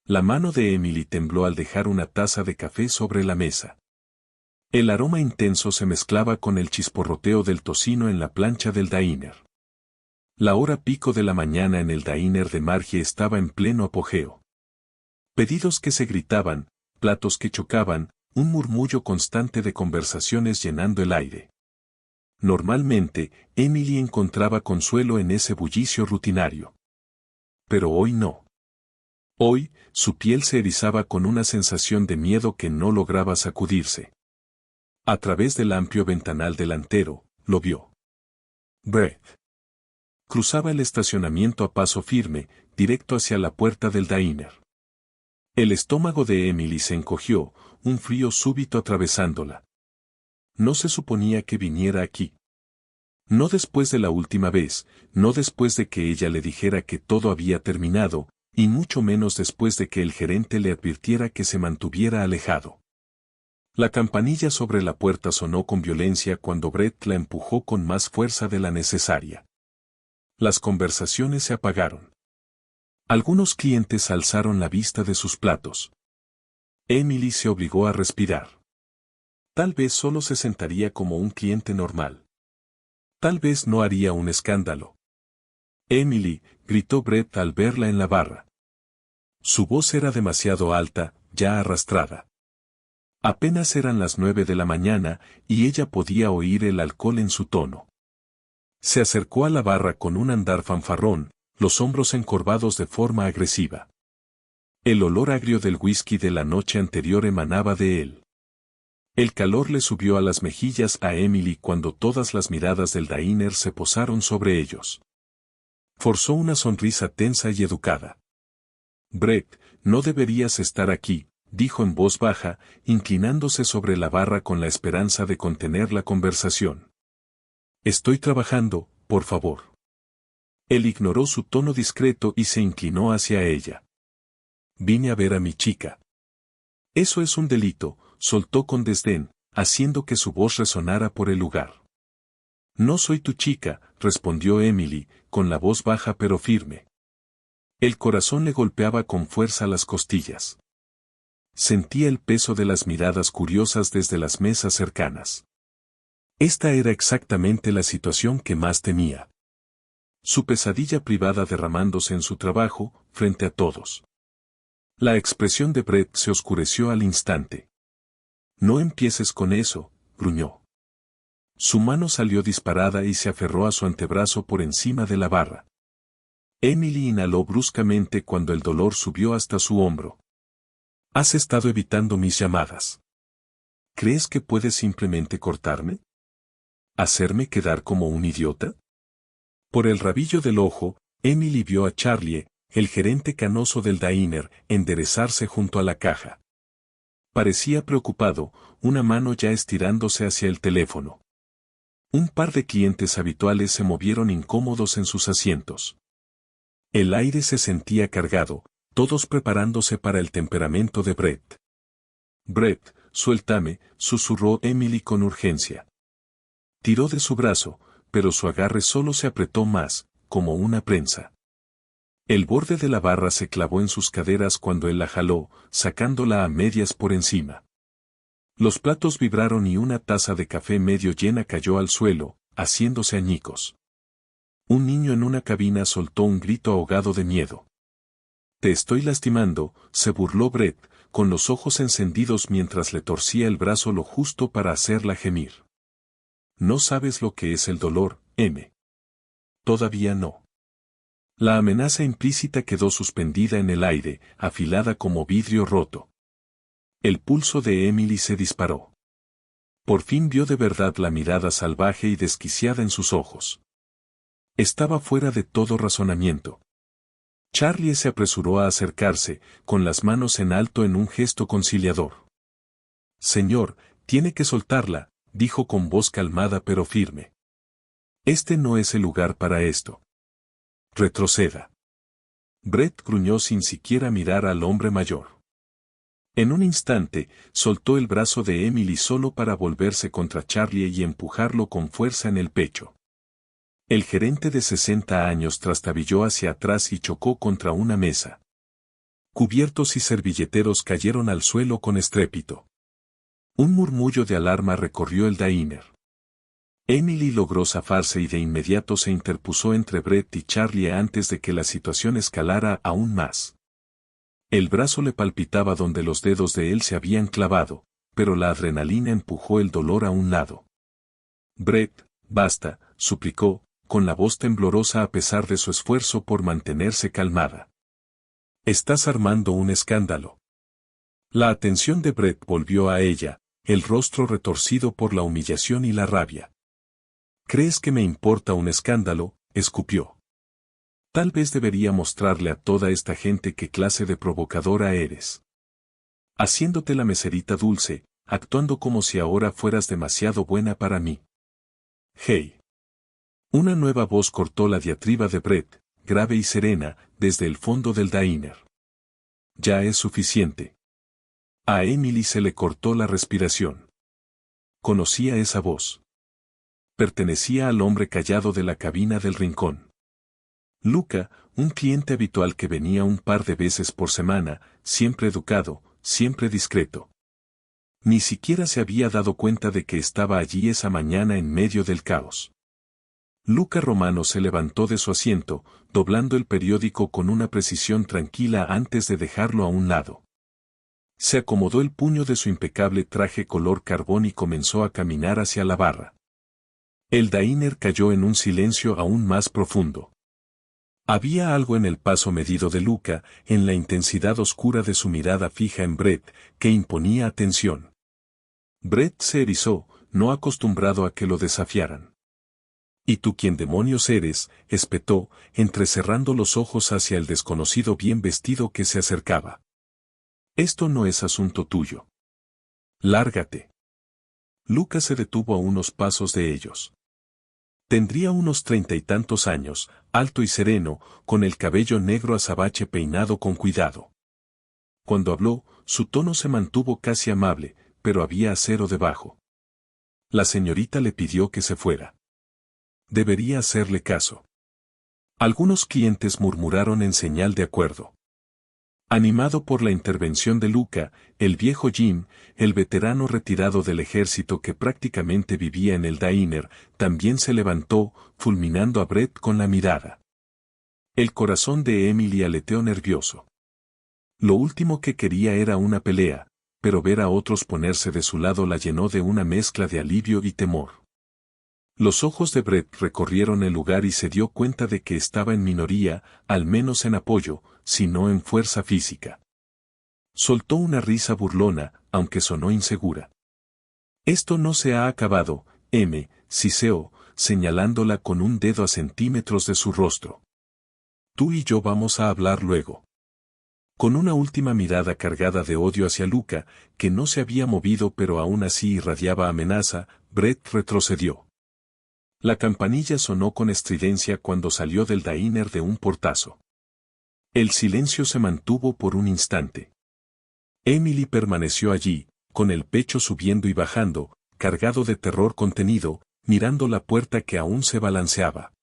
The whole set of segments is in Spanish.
La mano de Emily tembló al dejar una taza de café sobre la mesa. El aroma intenso se mezclaba con el chisporroteo del tocino en la plancha del diner. La hora pico de la mañana en el diner de Margie estaba en pleno apogeo. Pedidos que se gritaban, platos que chocaban, un murmullo constante de conversaciones llenando el aire. Normalmente, Emily encontraba consuelo en ese bullicio rutinario. Pero hoy no. Hoy, su piel se erizaba con una sensación de miedo que no lograba sacudirse. A través del amplio ventanal delantero, lo vio. Brett. Cruzaba el estacionamiento a paso firme, directo hacia la puerta del diner. El estómago de Emily se encogió, un frío súbito atravesándola. No se suponía que viniera aquí. No después de la última vez, no después de que ella le dijera que todo había terminado, y mucho menos después de que el gerente le advirtiera que se mantuviera alejado. La campanilla sobre la puerta sonó con violencia cuando Brett la empujó con más fuerza de la necesaria. Las conversaciones se apagaron. Algunos clientes alzaron la vista de sus platos. Emily se obligó a respirar. Tal vez solo se sentaría como un cliente normal. Tal vez no haría un escándalo. Emily, gritó Brett al verla en la barra. Su voz era demasiado alta, ya arrastrada. Apenas eran las 9 de la mañana, y ella podía oír el alcohol en su tono. Se acercó a la barra con un andar fanfarrón, los hombros encorvados de forma agresiva. El olor agrio del whisky de la noche anterior emanaba de él. El calor le subió a las mejillas a Emily cuando todas las miradas del diner se posaron sobre ellos. Forzó una sonrisa tensa y educada. Brett, no deberías estar aquí, dijo en voz baja, inclinándose sobre la barra con la esperanza de contener la conversación. Estoy trabajando, por favor. Él ignoró su tono discreto y se inclinó hacia ella. Vine a ver a mi chica. Eso es un delito, soltó con desdén, haciendo que su voz resonara por el lugar. No soy tu chica, respondió Emily, con la voz baja pero firme. El corazón le golpeaba con fuerza las costillas. Sentía el peso de las miradas curiosas desde las mesas cercanas. Esta era exactamente la situación que más temía. Su pesadilla privada derramándose en su trabajo, frente a todos. La expresión de Brett se oscureció al instante. No empieces con eso, gruñó. Su mano salió disparada y se aferró a su antebrazo por encima de la barra. Emily inhaló bruscamente cuando el dolor subió hasta su hombro. Has estado evitando mis llamadas. ¿Crees que puedes simplemente cortarme? ¿Hacerme quedar como un idiota? Por el rabillo del ojo, Emily vio a Charlie, el gerente canoso del diner, enderezarse junto a la caja. Parecía preocupado, una mano ya estirándose hacia el teléfono. Un par de clientes habituales se movieron incómodos en sus asientos. El aire se sentía cargado, todos preparándose para el temperamento de Brett. Brett, suéltame, susurró Emily con urgencia. Tiró de su brazo, pero su agarre solo se apretó más, como una prensa. El borde de la barra se clavó en sus caderas cuando él la jaló, sacándola a medias por encima. Los platos vibraron y una taza de café medio llena cayó al suelo, haciéndose añicos. Un niño en una cabina soltó un grito ahogado de miedo. Te estoy lastimando, se burló Brett, con los ojos encendidos mientras le torcía el brazo lo justo para hacerla gemir. No sabes lo que es el dolor, M. Todavía no. La amenaza implícita quedó suspendida en el aire, afilada como vidrio roto. El pulso de Emily se disparó. Por fin vio de verdad la mirada salvaje y desquiciada en sus ojos. Estaba fuera de todo razonamiento. Charlie se apresuró a acercarse, con las manos en alto en un gesto conciliador. Señor, tiene que soltarla, dijo con voz calmada pero firme. Este no es el lugar para esto. Retroceda. Brett gruñó sin siquiera mirar al hombre mayor. En un instante, soltó el brazo de Emily solo para volverse contra Charlie y empujarlo con fuerza en el pecho. El gerente de 60 años trastabilló hacia atrás y chocó contra una mesa. Cubiertos y servilleteros cayeron al suelo con estrépito. Un murmullo de alarma recorrió el diner. Emily logró zafarse y de inmediato se interpuso entre Brett y Charlie antes de que la situación escalara aún más. El brazo le palpitaba donde los dedos de él se habían clavado, pero la adrenalina empujó el dolor a un lado. Brett, basta, suplicó, con la voz temblorosa a pesar de su esfuerzo por mantenerse calmada. Estás armando un escándalo. La atención de Brett volvió a ella, el rostro retorcido por la humillación y la rabia. ¿Crees que me importa un escándalo?, escupió. Tal vez debería mostrarle a toda esta gente qué clase de provocadora eres. Haciéndote la meserita dulce, actuando como si ahora fueras demasiado buena para mí. Hey. Una nueva voz cortó la diatriba de Brett, grave y serena, desde el fondo del diner. Ya es suficiente. A Emily se le cortó la respiración. Conocía esa voz. Pertenecía al hombre callado de la cabina del rincón. Luca, un cliente habitual que venía un par de veces por semana, siempre educado, siempre discreto. Ni siquiera se había dado cuenta de que estaba allí esa mañana en medio del caos. Luca Romano se levantó de su asiento, doblando el periódico con una precisión tranquila antes de dejarlo a un lado. Se acomodó el puño de su impecable traje color carbón y comenzó a caminar hacia la barra. El diner cayó en un silencio aún más profundo. Había algo en el paso medido de Luca, en la intensidad oscura de su mirada fija en Brett, que imponía atención. Brett se erizó, no acostumbrado a que lo desafiaran. ¿Y tú quién demonios eres?, espetó, entrecerrando los ojos hacia el desconocido bien vestido que se acercaba. Esto no es asunto tuyo. Lárgate. Luca se detuvo a unos pasos de ellos. Tendría unos 30 y tantos años, alto y sereno, con el cabello negro azabache peinado con cuidado. Cuando habló, su tono se mantuvo casi amable, pero había acero debajo. La señorita le pidió que se fuera. Debería hacerle caso. Algunos clientes murmuraron en señal de acuerdo. Animado por la intervención de Luca, el viejo Jim, el veterano retirado del ejército que prácticamente vivía en el diner, también se levantó, fulminando a Brett con la mirada. El corazón de Emily aleteó nervioso. Lo último que quería era una pelea, pero ver a otros ponerse de su lado la llenó de una mezcla de alivio y temor. Los ojos de Brett recorrieron el lugar y se dio cuenta de que estaba en minoría, al menos en apoyo, si no en fuerza física. Soltó una risa burlona, aunque sonó insegura. Esto no se ha acabado, siseó, señalándola con un dedo a centímetros de su rostro. Tú y yo vamos a hablar luego. Con una última mirada cargada de odio hacia Luca, que no se había movido pero aún así irradiaba amenaza, Brett retrocedió. La campanilla sonó con estridencia cuando salió del diner de un portazo. El silencio se mantuvo por un instante. Emily permaneció allí, con el pecho subiendo y bajando, cargado de terror contenido, mirando la puerta que aún se balanceaba.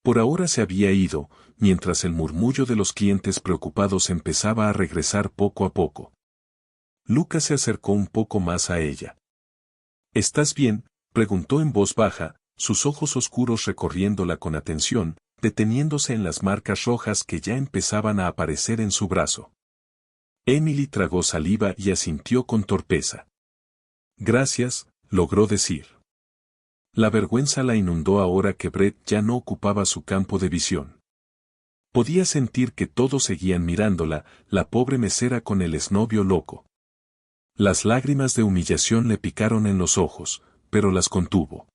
Por ahora se había ido, mientras el murmullo de los clientes preocupados empezaba a regresar poco a poco. Luca se acercó un poco más a ella. ¿Estás bien?, preguntó en voz baja, sus ojos oscuros recorriéndola con atención, deteniéndose en las marcas rojas que ya empezaban a aparecer en su brazo. Emily tragó saliva y asintió con torpeza. Gracias, logró decir. La vergüenza la inundó ahora que Brett ya no ocupaba su campo de visión. Podía sentir que todos seguían mirándola, la pobre mesera con el esnovio loco. Las lágrimas de humillación le picaron en los ojos, pero las contuvo.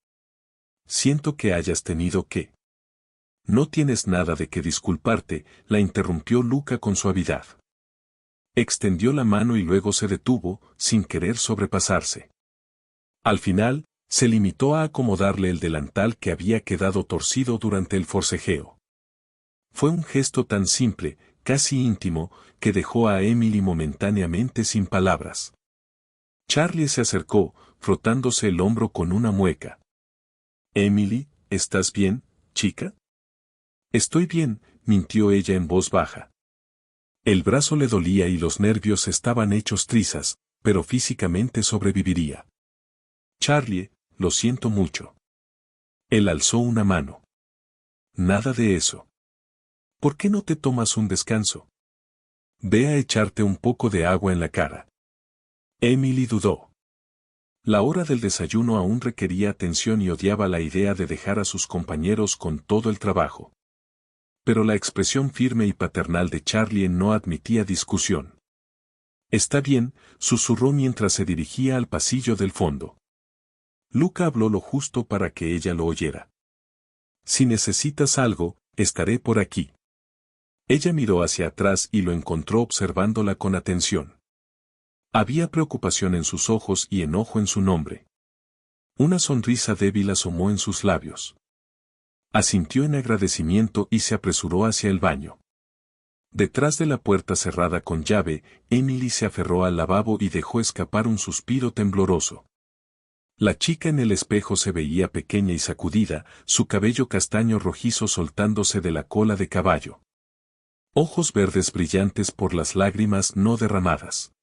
Siento que hayas tenido que. No tienes nada de qué disculparte, la interrumpió Luca con suavidad. Extendió la mano y luego se detuvo, sin querer sobrepasarse. Al final, se limitó a acomodarle el delantal que había quedado torcido durante el forcejeo. Fue un gesto tan simple, casi íntimo, que dejó a Emily momentáneamente sin palabras. Charlie se acercó, frotándose el hombro con una mueca. Emily, ¿estás bien, chica? Estoy bien, mintió ella en voz baja. El brazo le dolía y los nervios estaban hechos trizas, pero físicamente sobreviviría. Charlie, lo siento mucho. Él alzó una mano. Nada de eso. ¿Por qué no te tomas un descanso? Ve a echarte un poco de agua en la cara. Emily dudó. La hora del desayuno aún requería atención y odiaba la idea de dejar a sus compañeros con todo el trabajo. Pero la expresión firme y paternal de Charlie no admitía discusión. Está bien, susurró mientras se dirigía al pasillo del fondo. Luca habló lo justo para que ella lo oyera. Si necesitas algo, estaré por aquí. Ella miró hacia atrás y lo encontró observándola con atención. Había preocupación en sus ojos y enojo en su nombre. Una sonrisa débil asomó en sus labios. Asintió en agradecimiento y se apresuró hacia el baño. Detrás de la puerta cerrada con llave, Emily se aferró al lavabo y dejó escapar un suspiro tembloroso. La chica en el espejo se veía pequeña y sacudida, su cabello castaño rojizo soltándose de la cola de caballo. Ojos verdes brillantes por las lágrimas no derramadas.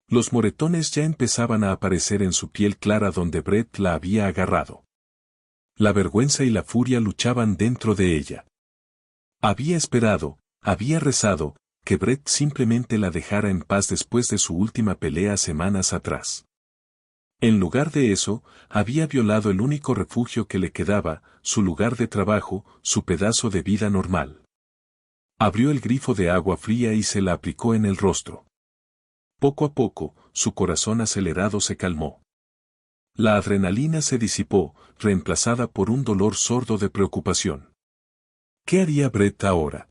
Los moretones ya empezaban a aparecer en su piel clara donde Brett la había agarrado. La vergüenza y la furia luchaban dentro de ella. Había esperado, había rezado, que Brett simplemente la dejara en paz después de su última pelea semanas atrás. En lugar de eso, había violado el único refugio que le quedaba, su lugar de trabajo, su pedazo de vida normal. Abrió el grifo de agua fría y se la aplicó en el rostro. Poco a poco, su corazón acelerado se calmó. La adrenalina se disipó, reemplazada por un dolor sordo de preocupación. ¿Qué haría Brett ahora?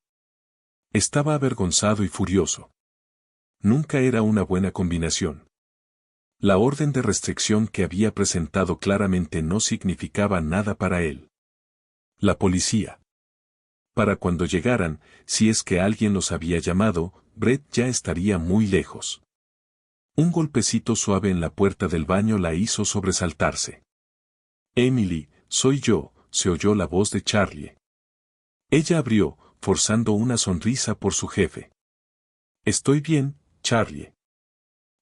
Estaba avergonzado y furioso. Nunca era una buena combinación. La orden de restricción que había presentado claramente no significaba nada para él. La policía. Para cuando llegaran, si es que alguien los había llamado, Brett ya estaría muy lejos. Un golpecito suave en la puerta del baño la hizo sobresaltarse. Emily, soy yo, se oyó la voz de Charlie. Ella abrió, forzando una sonrisa por su jefe. Estoy bien, Charlie.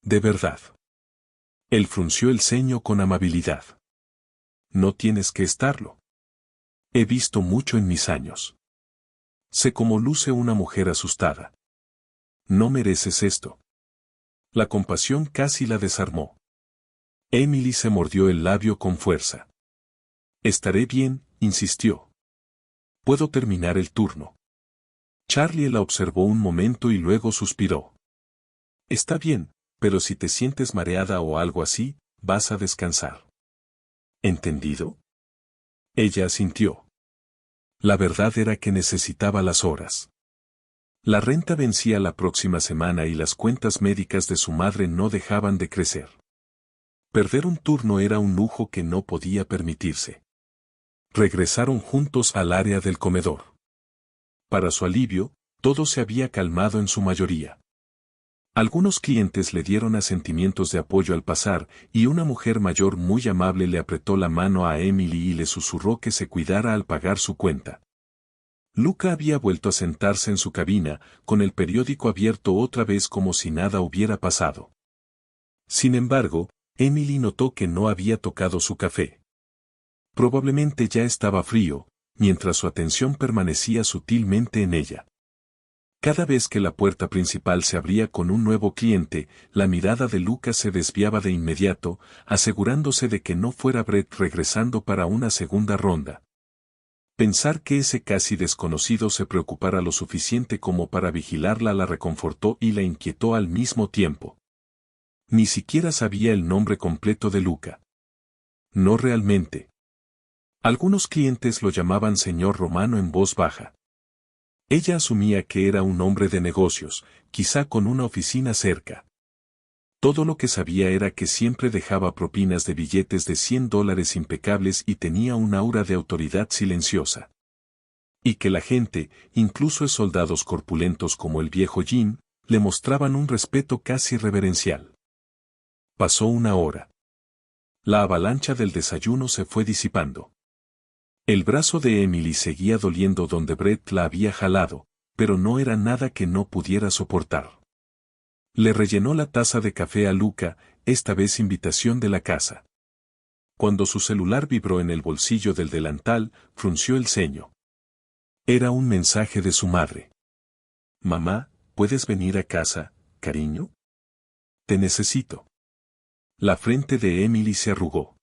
De verdad. Él frunció el ceño con amabilidad. No tienes que estarlo. He visto mucho en mis años. Sé cómo luce una mujer asustada. No mereces esto. La compasión casi la desarmó. Emily se mordió el labio con fuerza. Estaré bien, insistió. Puedo terminar el turno. Charlie la observó un momento y luego suspiró. Está bien, pero si te sientes mareada o algo así, vas a descansar. ¿Entendido? Ella asintió. La verdad era que necesitaba las horas. La renta vencía la próxima semana y las cuentas médicas de su madre no dejaban de crecer. Perder un turno era un lujo que no podía permitirse. Regresaron juntos al área del comedor. Para su alivio, todo se había calmado en su mayoría. Algunos clientes le dieron asentimientos de apoyo al pasar, y una mujer mayor muy amable le apretó la mano a Emily y le susurró que se cuidara al pagar su cuenta. Luca había vuelto a sentarse en su cabina, con el periódico abierto otra vez como si nada hubiera pasado. Sin embargo, Emily notó que no había tocado su café. Probablemente ya estaba frío, mientras su atención permanecía sutilmente en ella. Cada vez que la puerta principal se abría con un nuevo cliente, la mirada de Luca se desviaba de inmediato, asegurándose de que no fuera Brett regresando para una segunda ronda. Pensar que ese casi desconocido se preocupara lo suficiente como para vigilarla la reconfortó y la inquietó al mismo tiempo. Ni siquiera sabía el nombre completo de Luca. No realmente. Algunos clientes lo llamaban señor Romano en voz baja. Ella asumía que era un hombre de negocios, quizá con una oficina cerca. Todo lo que sabía era que siempre dejaba propinas de billetes de $100 impecables y tenía un aura de autoridad silenciosa. Y que la gente, incluso soldados corpulentos como el viejo Jim, le mostraban un respeto casi reverencial. Pasó una hora. La avalancha del desayuno se fue disipando. El brazo de Emily seguía doliendo donde Brett la había jalado, pero no era nada que no pudiera soportar. Le rellenó la taza de café a Luca, esta vez invitación de la casa. Cuando su celular vibró en el bolsillo del delantal, frunció el ceño. Era un mensaje de su madre. «Mamá, ¿puedes venir a casa, cariño? Te necesito». La frente de Emily se arrugó.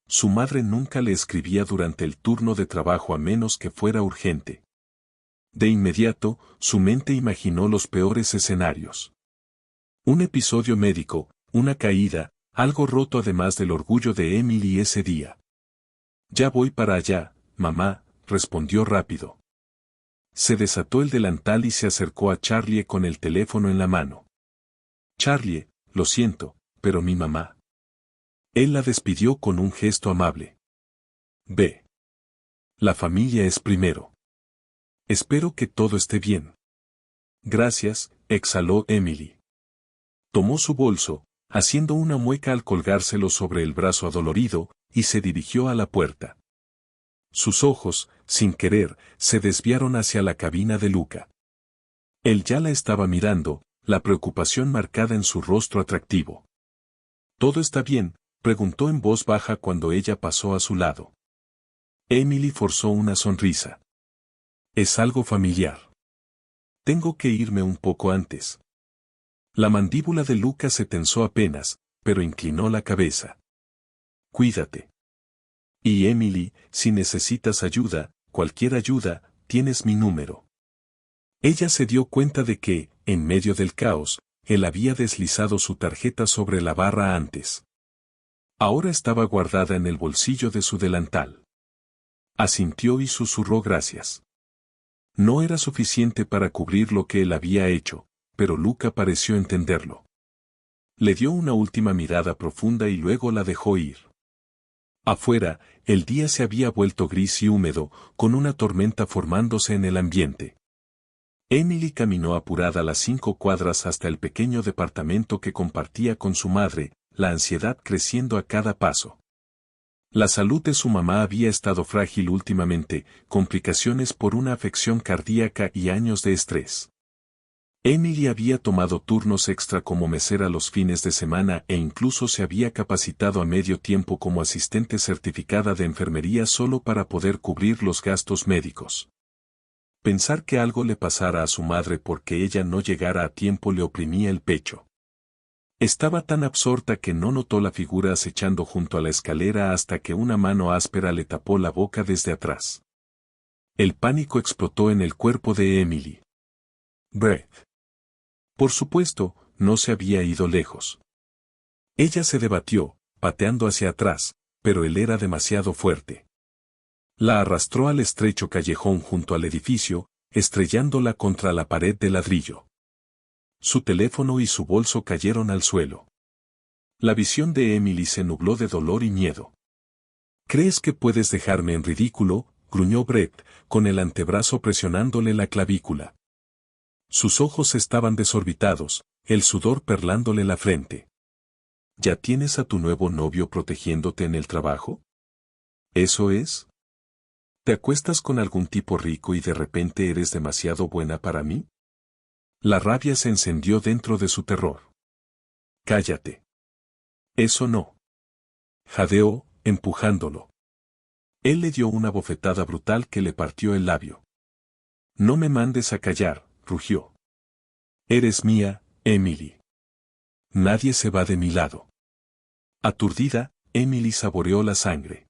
Su madre nunca le escribía durante el turno de trabajo a menos que fuera urgente. De inmediato, su mente imaginó los peores escenarios. Un episodio médico, una caída, algo roto además del orgullo de Emily ese día. «Ya voy para allá, mamá», respondió rápido. Se desató el delantal y se acercó a Charlie con el teléfono en la mano. «Charlie, lo siento, pero mi mamá». Él la despidió con un gesto amable. «Ve. La familia es primero. Espero que todo esté bien». «Gracias», exhaló Emily. Tomó su bolso, haciendo una mueca al colgárselo sobre el brazo adolorido, y se dirigió a la puerta. Sus ojos, sin querer, se desviaron hacia la cabina de Luca. Él ya la estaba mirando, la preocupación marcada en su rostro atractivo. «¿Todo está bien?», preguntó en voz baja cuando ella pasó a su lado. Emily forzó una sonrisa. «Es algo familiar. Tengo que irme un poco antes». La mandíbula de Luca se tensó apenas, pero inclinó la cabeza. «Cuídate. Y Emily, si necesitas ayuda, cualquier ayuda, tienes mi número». Ella se dio cuenta de que, en medio del caos, él había deslizado su tarjeta sobre la barra antes. Ahora estaba guardada en el bolsillo de su delantal. Asintió y susurró gracias. No era suficiente para cubrir lo que él había hecho, pero Luca pareció entenderlo. Le dio una última mirada profunda y luego la dejó ir. Afuera, el día se había vuelto gris y húmedo, con una tormenta formándose en el ambiente. Emily caminó apurada las 5 cuadras hasta el pequeño departamento que compartía con su madre, la ansiedad creciendo a cada paso. La salud de su mamá había estado frágil últimamente, complicaciones por una afección cardíaca y años de estrés. Emily había tomado turnos extra como mesera los fines de semana e incluso se había capacitado a medio tiempo como asistente certificada de enfermería solo para poder cubrir los gastos médicos. Pensar que algo le pasara a su madre porque ella no llegara a tiempo le oprimía el pecho. Estaba tan absorta que no notó la figura acechando junto a la escalera hasta que una mano áspera le tapó la boca desde atrás. El pánico explotó en el cuerpo de Emily. Brett. Por supuesto, no se había ido lejos. Ella se debatió, pateando hacia atrás, pero él era demasiado fuerte. La arrastró al estrecho callejón junto al edificio, estrellándola contra la pared de ladrillo. Su teléfono y su bolso cayeron al suelo. La visión de Emily se nubló de dolor y miedo. «¿Crees que puedes dejarme en ridículo?», gruñó Brett, con el antebrazo presionándole la clavícula. Sus ojos estaban desorbitados, el sudor perlándole la frente. «¿Ya tienes a tu nuevo novio protegiéndote en el trabajo? ¿Eso es? ¿Te acuestas con algún tipo rico y de repente eres demasiado buena para mí?». La rabia se encendió dentro de su terror. «Cállate. Eso no». Jadeó, empujándolo. Él le dio una bofetada brutal que le partió el labio. «No me mandes a callar», rugió. «Eres mía, Emily. Nadie se va de mi lado». Aturdida, Emily saboreó la sangre.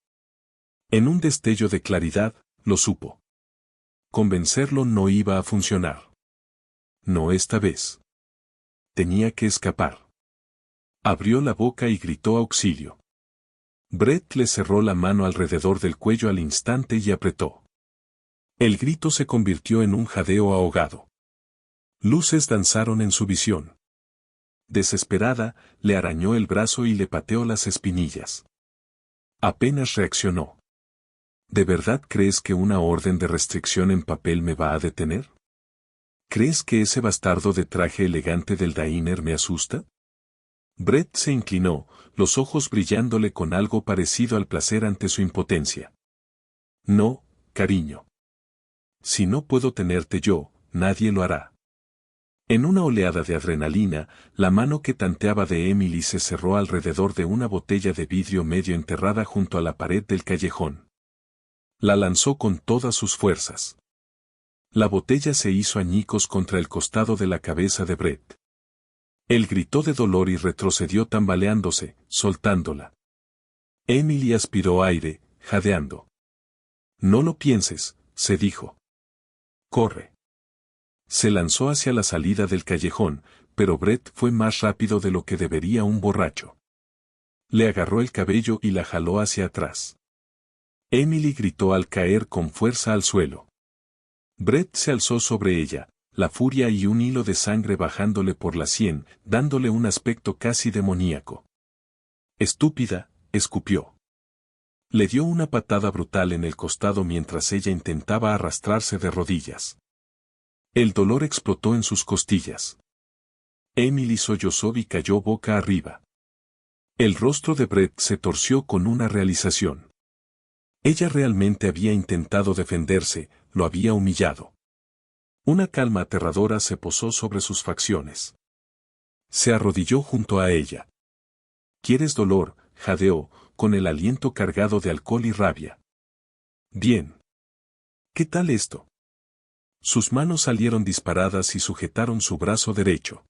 En un destello de claridad, lo supo. Convencerlo no iba a funcionar. No esta vez. Tenía que escapar. Abrió la boca y gritó auxilio. Brett le cerró la mano alrededor del cuello al instante y apretó. El grito se convirtió en un jadeo ahogado. Luces danzaron en su visión. Desesperada, le arañó el brazo y le pateó las espinillas. Apenas reaccionó. ¿De verdad crees que una orden de restricción en papel me va a detener? ¿Crees que ese bastardo de traje elegante del diner me asusta? Brett se inclinó, los ojos brillándole con algo parecido al placer ante su impotencia. «No, cariño. Si no puedo tenerte yo, nadie lo hará. En una oleada de adrenalina, la mano que tanteaba de Emily se cerró alrededor de una botella de vidrio medio enterrada junto a la pared del callejón. La lanzó con todas sus fuerzas. La botella se hizo añicos contra el costado de la cabeza de Brett. Él gritó de dolor y retrocedió tambaleándose, soltándola. Emily aspiró aire, jadeando. No lo pienses, se dijo. Corre. Se lanzó hacia la salida del callejón, pero Brett fue más rápido de lo que debería un borracho. Le agarró el cabello y la jaló hacia atrás. Emily gritó al caer con fuerza al suelo. Brett se alzó sobre ella, la furia y un hilo de sangre bajándole por la sien, dándole un aspecto casi demoníaco. Estúpida, escupió. Le dio una patada brutal en el costado mientras ella intentaba arrastrarse de rodillas. El dolor explotó en sus costillas. Emily sollozó y cayó boca arriba. El rostro de Brett se torció con una realización. Ella realmente había intentado defenderse, lo había humillado. Una calma aterradora se posó sobre sus facciones. Se arrodilló junto a ella. ¿Quieres dolor?, jadeó, con el aliento cargado de alcohol y rabia. Bien. ¿Qué tal esto? Sus manos salieron disparadas y sujetaron su brazo derecho.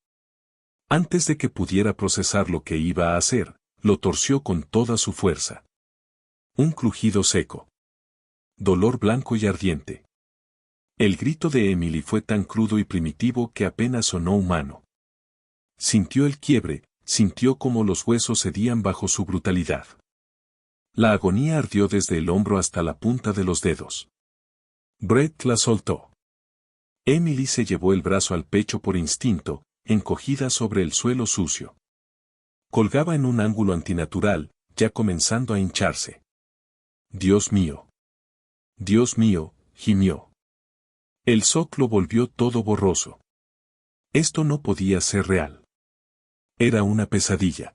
Antes de que pudiera procesar lo que iba a hacer, lo torció con toda su fuerza. Un crujido seco. Dolor blanco y ardiente. El grito de Emily fue tan crudo y primitivo que apenas sonó humano. Sintió el quiebre, sintió cómo los huesos cedían bajo su brutalidad. La agonía ardió desde el hombro hasta la punta de los dedos. Brett la soltó. Emily se llevó el brazo al pecho por instinto, encogida sobre el suelo sucio. Colgaba en un ángulo antinatural, ya comenzando a hincharse. Dios mío. Dios mío, gimió. El shock lo volvió todo borroso. Esto no podía ser real. Era una pesadilla.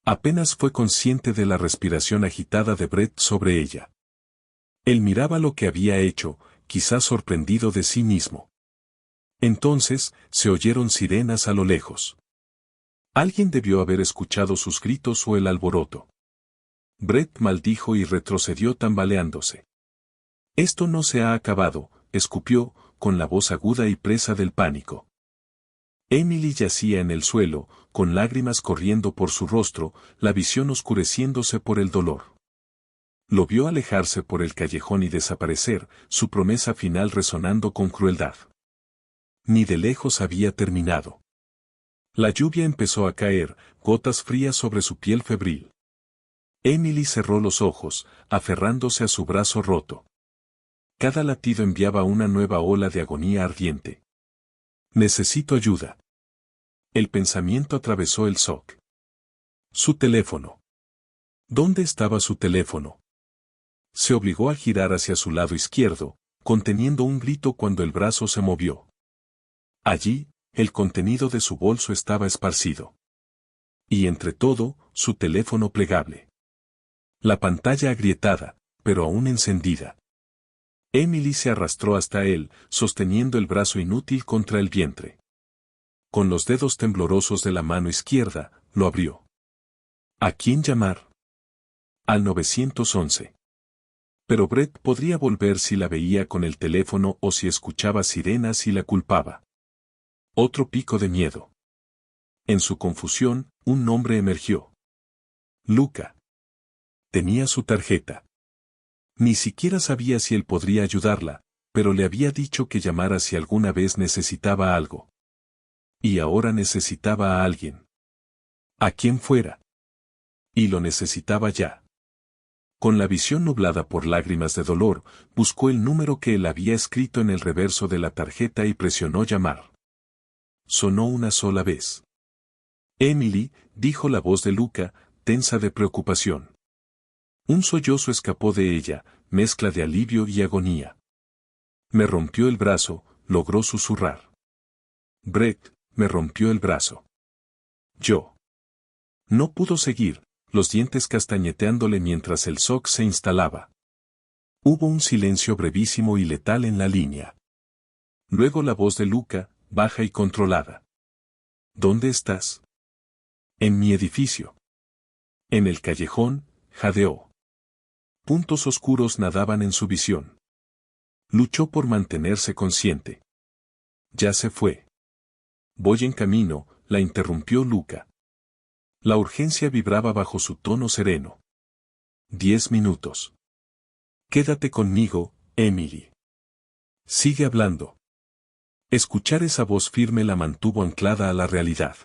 Apenas fue consciente de la respiración agitada de Brett sobre ella. Él miraba lo que había hecho, quizás sorprendido de sí mismo. Entonces, se oyeron sirenas a lo lejos. Alguien debió haber escuchado sus gritos o el alboroto. Brett maldijo y retrocedió tambaleándose. Esto no se ha acabado, escupió, con la voz aguda y presa del pánico. Emily yacía en el suelo, con lágrimas corriendo por su rostro, la visión oscureciéndose por el dolor. Lo vio alejarse por el callejón y desaparecer, su promesa final resonando con crueldad. Ni de lejos había terminado. La lluvia empezó a caer, gotas frías sobre su piel febril. Emily cerró los ojos, aferrándose a su brazo roto. Cada latido enviaba una nueva ola de agonía ardiente. Necesito ayuda. El pensamiento atravesó el shock. Su teléfono. ¿Dónde estaba su teléfono? Se obligó a girar hacia su lado izquierdo, conteniendo un grito cuando el brazo se movió. Allí, el contenido de su bolso estaba esparcido. Y entre todo, su teléfono plegable. La pantalla agrietada, pero aún encendida. Emily se arrastró hasta él, sosteniendo el brazo inútil contra el vientre. Con los dedos temblorosos de la mano izquierda, lo abrió. ¿A quién llamar? Al 911. Pero Brett podría volver si la veía con el teléfono o si escuchaba sirenas y la culpaba. Otro pico de miedo. En su confusión, un nombre emergió. Luca. Tenía su tarjeta. Ni siquiera sabía si él podría ayudarla, pero le había dicho que llamara si alguna vez necesitaba algo. Y ahora necesitaba a alguien. A quien fuera. Y lo necesitaba ya. Con la visión nublada por lágrimas de dolor, buscó el número que él había escrito en el reverso de la tarjeta y presionó llamar. Sonó una sola vez. Emily, dijo la voz de Luca, tensa de preocupación. Un sollozo escapó de ella, mezcla de alivio y agonía. Me rompió el brazo, logró susurrar. Brett, me rompió el brazo. Yo. No pudo seguir, los dientes castañeteándole mientras el shock se instalaba. Hubo un silencio brevísimo y letal en la línea. Luego la voz de Luca, baja y controlada. ¿Dónde estás? En mi edificio. En el callejón, jadeó. Puntos oscuros nadaban en su visión. Luchó por mantenerse consciente. Ya se fue. Voy en camino, la interrumpió Luca. La urgencia vibraba bajo su tono sereno. 10 minutos. Quédate conmigo, Emily. Sigue hablando. Escuchar esa voz firme la mantuvo anclada a la realidad.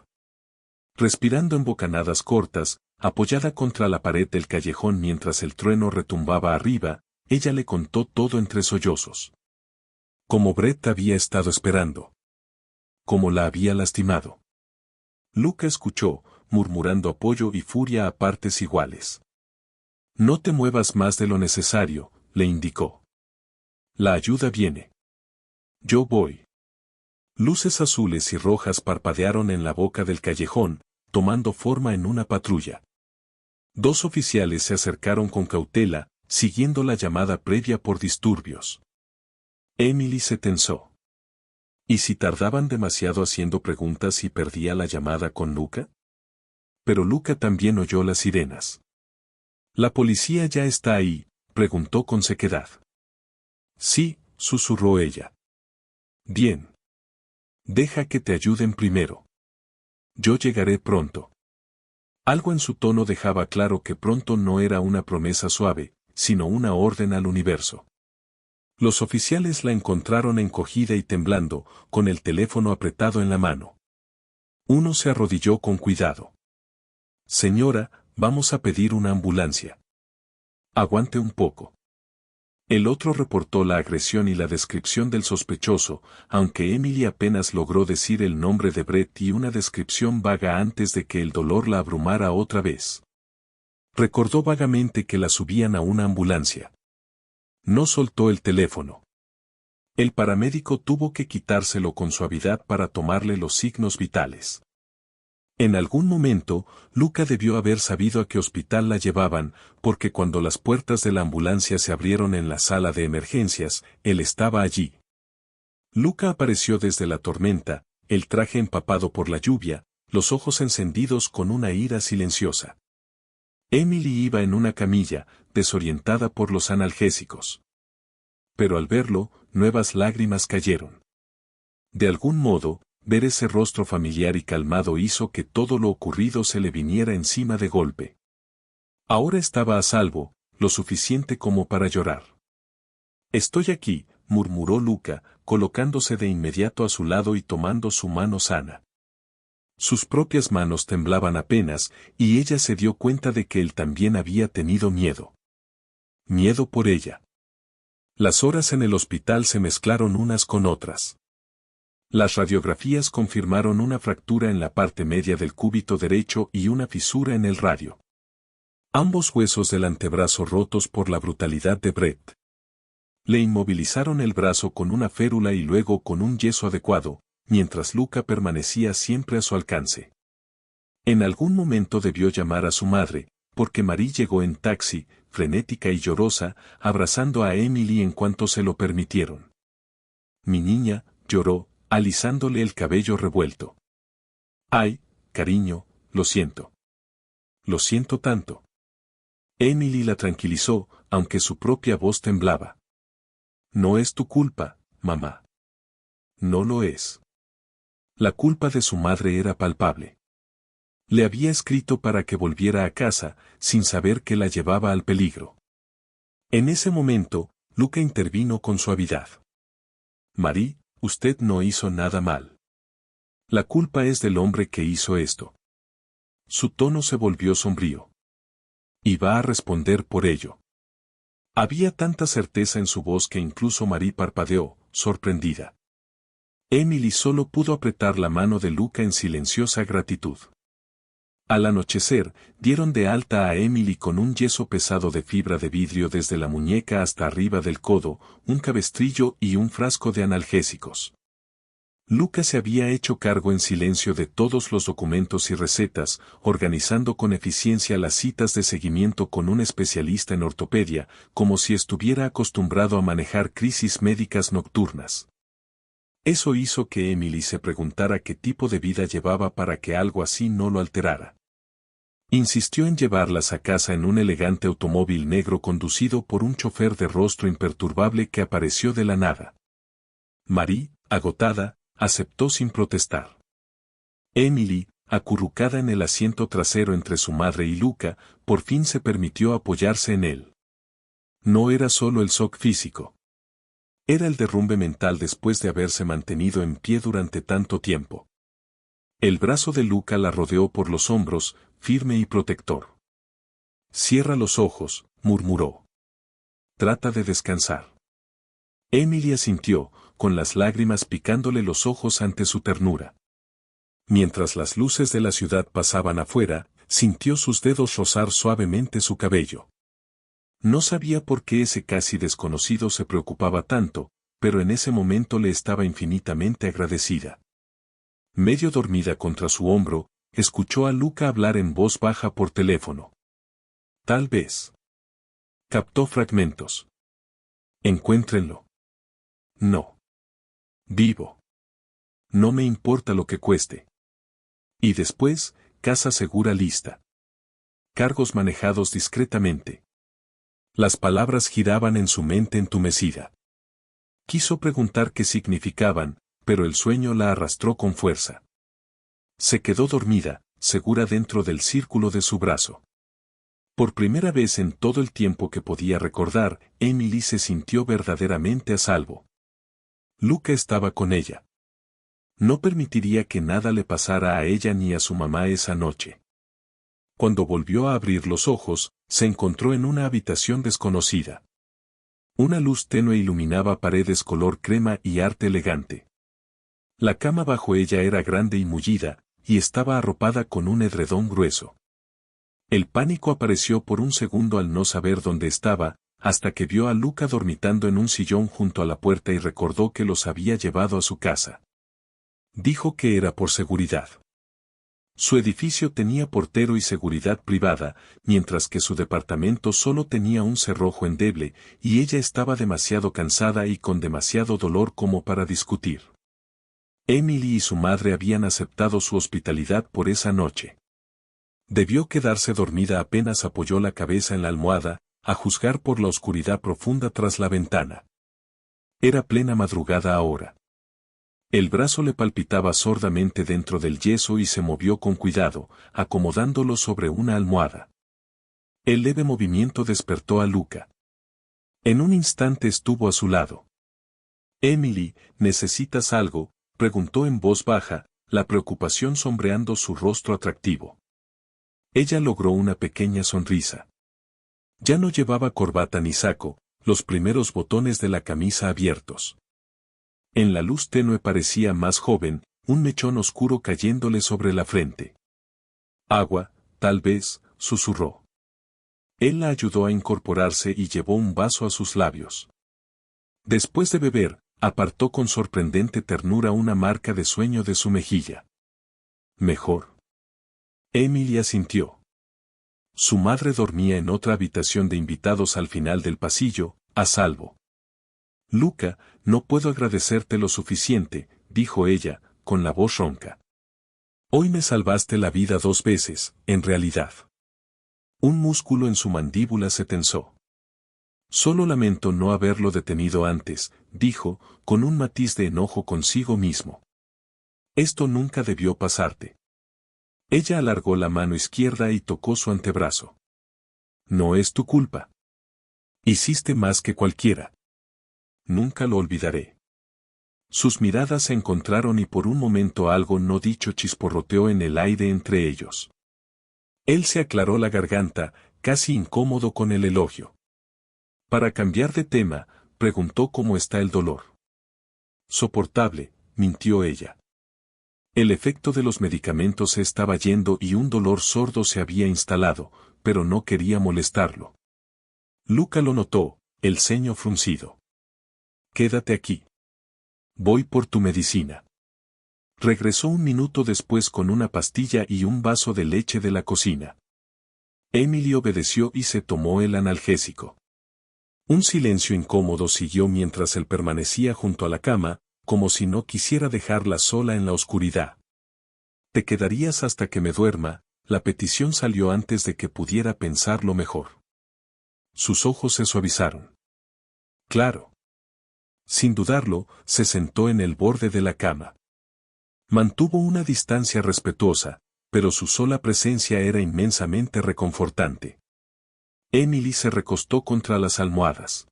Respirando en bocanadas cortas, apoyada contra la pared del callejón mientras el trueno retumbaba arriba, ella le contó todo entre sollozos. Como Brett había estado esperando. Cómo la había lastimado. Luca escuchó, murmurando apoyo y furia a partes iguales. No te muevas más de lo necesario, le indicó. La ayuda viene. Yo voy. Luces azules y rojas parpadearon en la boca del callejón, tomando forma en una patrulla. 2 oficiales se acercaron con cautela, siguiendo la llamada previa por disturbios. Emily se tensó. ¿Y si tardaban demasiado haciendo preguntas y perdía la llamada con Luca? Pero Luca también oyó las sirenas. ¿La policía ya está ahí?, preguntó con sequedad. Sí, susurró ella. Bien. Deja que te ayuden primero. Yo llegaré pronto. Algo en su tono dejaba claro que pronto no era una promesa suave, sino una orden al universo. Los oficiales la encontraron encogida y temblando, con el teléfono apretado en la mano. Uno se arrodilló con cuidado. Señora, vamos a pedir una ambulancia. Aguante un poco. El otro reportó la agresión y la descripción del sospechoso, aunque Emily apenas logró decir el nombre de Brett y una descripción vaga antes de que el dolor la abrumara otra vez. Recordó vagamente que la subían a una ambulancia. No soltó el teléfono. El paramédico tuvo que quitárselo con suavidad para tomarle los signos vitales. En algún momento, Luca debió haber sabido a qué hospital la llevaban, porque cuando las puertas de la ambulancia se abrieron en la sala de emergencias, él estaba allí. Luca apareció desde la tormenta, el traje empapado por la lluvia, los ojos encendidos con una ira silenciosa. Emily iba en una camilla, desorientada por los analgésicos. Pero al verlo, nuevas lágrimas cayeron. De algún modo, ver ese rostro familiar y calmado hizo que todo lo ocurrido se le viniera encima de golpe. Ahora estaba a salvo, lo suficiente como para llorar. Estoy aquí, murmuró Luca, colocándose de inmediato a su lado y tomando su mano sana. Sus propias manos temblaban apenas, y ella se dio cuenta de que él también había tenido miedo. Miedo por ella. Las horas en el hospital se mezclaron unas con otras. Las radiografías confirmaron una fractura en la parte media del cúbito derecho y una fisura en el radio. Ambos huesos del antebrazo rotos por la brutalidad de Brett. Le inmovilizaron el brazo con una férula y luego con un yeso adecuado, mientras Luca permanecía siempre a su alcance. En algún momento debió llamar a su madre, porque Marie llegó en taxi, frenética y llorosa, abrazando a Emily en cuanto se lo permitieron. Mi niña, lloró, alisándole el cabello revuelto. Ay, cariño, lo siento. Lo siento tanto. Emily la tranquilizó, aunque su propia voz temblaba. No es tu culpa, mamá. No lo es. La culpa de su madre era palpable. Le había escrito para que volviera a casa, sin saber que la llevaba al peligro. En ese momento, Luca intervino con suavidad. Marie, usted no hizo nada mal. La culpa es del hombre que hizo esto. Su tono se volvió sombrío. Y va a responder por ello. Había tanta certeza en su voz que incluso Marie parpadeó, sorprendida. Emily solo pudo apretar la mano de Luca en silenciosa gratitud. Al anochecer, dieron de alta a Emily con un yeso pesado de fibra de vidrio desde la muñeca hasta arriba del codo, un cabestrillo y un frasco de analgésicos. Luca se había hecho cargo en silencio de todos los documentos y recetas, organizando con eficiencia las citas de seguimiento con un especialista en ortopedia, como si estuviera acostumbrado a manejar crisis médicas nocturnas. Eso hizo que Emily se preguntara qué tipo de vida llevaba para que algo así no lo alterara. Insistió en llevarlas a casa en un elegante automóvil negro conducido por un chofer de rostro imperturbable que apareció de la nada. Marie, agotada, aceptó sin protestar. Emily, acurrucada en el asiento trasero entre su madre y Luca, por fin se permitió apoyarse en él. No era solo el shock físico. Era el derrumbe mental después de haberse mantenido en pie durante tanto tiempo. El brazo de Luca la rodeó por los hombros, firme y protector. «Cierra los ojos», murmuró. «Trata de descansar». Emily asintió, con las lágrimas picándole los ojos ante su ternura. Mientras las luces de la ciudad pasaban afuera, sintió sus dedos rozar suavemente su cabello. No sabía por qué ese casi desconocido se preocupaba tanto, pero en ese momento le estaba infinitamente agradecida. Medio dormida contra su hombro, escuchó a Luca hablar en voz baja por teléfono. Tal vez. Captó fragmentos. Encuéntrenlo. No. Vivo. No me importa lo que cueste. Y después, casa segura lista. Cargos manejados discretamente. Las palabras giraban en su mente entumecida. Quiso preguntar qué significaban, pero el sueño la arrastró con fuerza. Se quedó dormida, segura dentro del círculo de su brazo. Por primera vez en todo el tiempo que podía recordar, Emily se sintió verdaderamente a salvo. Luca estaba con ella. No permitiría que nada le pasara a ella ni a su mamá esa noche. Cuando volvió a abrir los ojos, se encontró en una habitación desconocida. Una luz tenue iluminaba paredes color crema y arte elegante. La cama bajo ella era grande y mullida, y estaba arropada con un edredón grueso. El pánico apareció por un segundo al no saber dónde estaba, hasta que vio a Luca dormitando en un sillón junto a la puerta y recordó que los había llevado a su casa. Dijo que era por seguridad. Su edificio tenía portero y seguridad privada, mientras que su departamento solo tenía un cerrojo endeble, y ella estaba demasiado cansada y con demasiado dolor como para discutir. Emily y su madre habían aceptado su hospitalidad por esa noche. Debió quedarse dormida apenas apoyó la cabeza en la almohada, a juzgar por la oscuridad profunda tras la ventana. Era plena madrugada ahora. El brazo le palpitaba sordamente dentro del yeso y se movió con cuidado, acomodándolo sobre una almohada. El leve movimiento despertó a Luca. En un instante estuvo a su lado. «Emily, ¿necesitas algo?», preguntó en voz baja, la preocupación sombreando su rostro atractivo. Ella logró una pequeña sonrisa. Ya no llevaba corbata ni saco, los primeros botones de la camisa abiertos. En la luz tenue parecía más joven, un mechón oscuro cayéndole sobre la frente. «Agua, tal vez», susurró. Él la ayudó a incorporarse y llevó un vaso a sus labios. Después de beber, apartó con sorprendente ternura una marca de sueño de su mejilla. «Mejor». Emily asintió. Su madre dormía en otra habitación de invitados al final del pasillo, a salvo. «Luca, no puedo agradecerte lo suficiente», dijo ella, con la voz ronca. «Hoy me salvaste la vida 2 veces, en realidad». Un músculo en su mandíbula se tensó. «Solo lamento no haberlo detenido antes», dijo, con un matiz de enojo consigo mismo. «Esto nunca debió pasarte». Ella alargó la mano izquierda y tocó su antebrazo. «No es tu culpa. Hiciste más que cualquiera. Nunca lo olvidaré». Sus miradas se encontraron y por un momento algo no dicho chisporroteó en el aire entre ellos. Él se aclaró la garganta, casi incómodo con el elogio. Para cambiar de tema, preguntó cómo está el dolor. «Soportable», mintió ella. El efecto de los medicamentos se estaba yendo y un dolor sordo se había instalado, pero no quería molestarlo. Luca lo notó, el ceño fruncido. «Quédate aquí. Voy por tu medicina». Regresó un minuto después con una pastilla y un vaso de leche de la cocina. Emily obedeció y se tomó el analgésico. Un silencio incómodo siguió mientras él permanecía junto a la cama, como si no quisiera dejarla sola en la oscuridad. «¿Te quedarías hasta que me duerma?». La petición salió antes de que pudiera pensarlo mejor. Sus ojos se suavizaron. Claro. Sin dudarlo, se sentó en el borde de la cama. Mantuvo una distancia respetuosa, pero su sola presencia era inmensamente reconfortante. Emily se recostó contra las almohadas.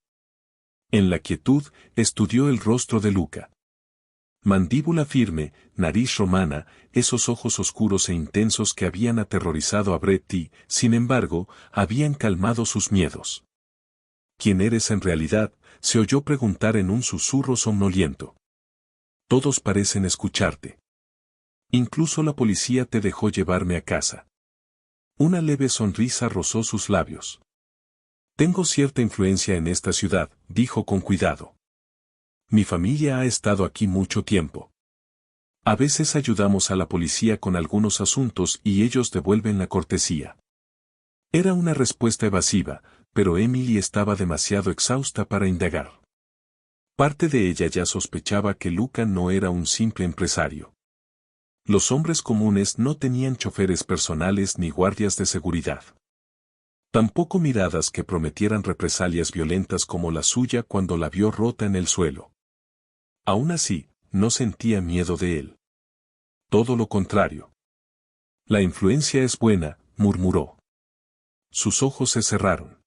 En la quietud, estudió el rostro de Luca. Mandíbula firme, nariz romana, esos ojos oscuros e intensos que habían aterrorizado a Brett y, sin embargo, habían calmado sus miedos. «¿Quién eres en realidad?», se oyó preguntar en un susurro somnoliento. «Todos parecen escucharte. Incluso la policía te dejó llevarme a casa». Una leve sonrisa rozó sus labios. «Tengo cierta influencia en esta ciudad», dijo con cuidado. «Mi familia ha estado aquí mucho tiempo. A veces ayudamos a la policía con algunos asuntos y ellos devuelven la cortesía». Era una respuesta evasiva, pero Emily estaba demasiado exhausta para indagar. Parte de ella ya sospechaba que Luca no era un simple empresario. Los hombres comunes no tenían choferes personales ni guardias de seguridad. Tampoco miradas que prometieran represalias violentas como la suya cuando la vio rota en el suelo. Aún así, no sentía miedo de él. Todo lo contrario. «La influencia es buena», murmuró. Sus ojos se cerraron.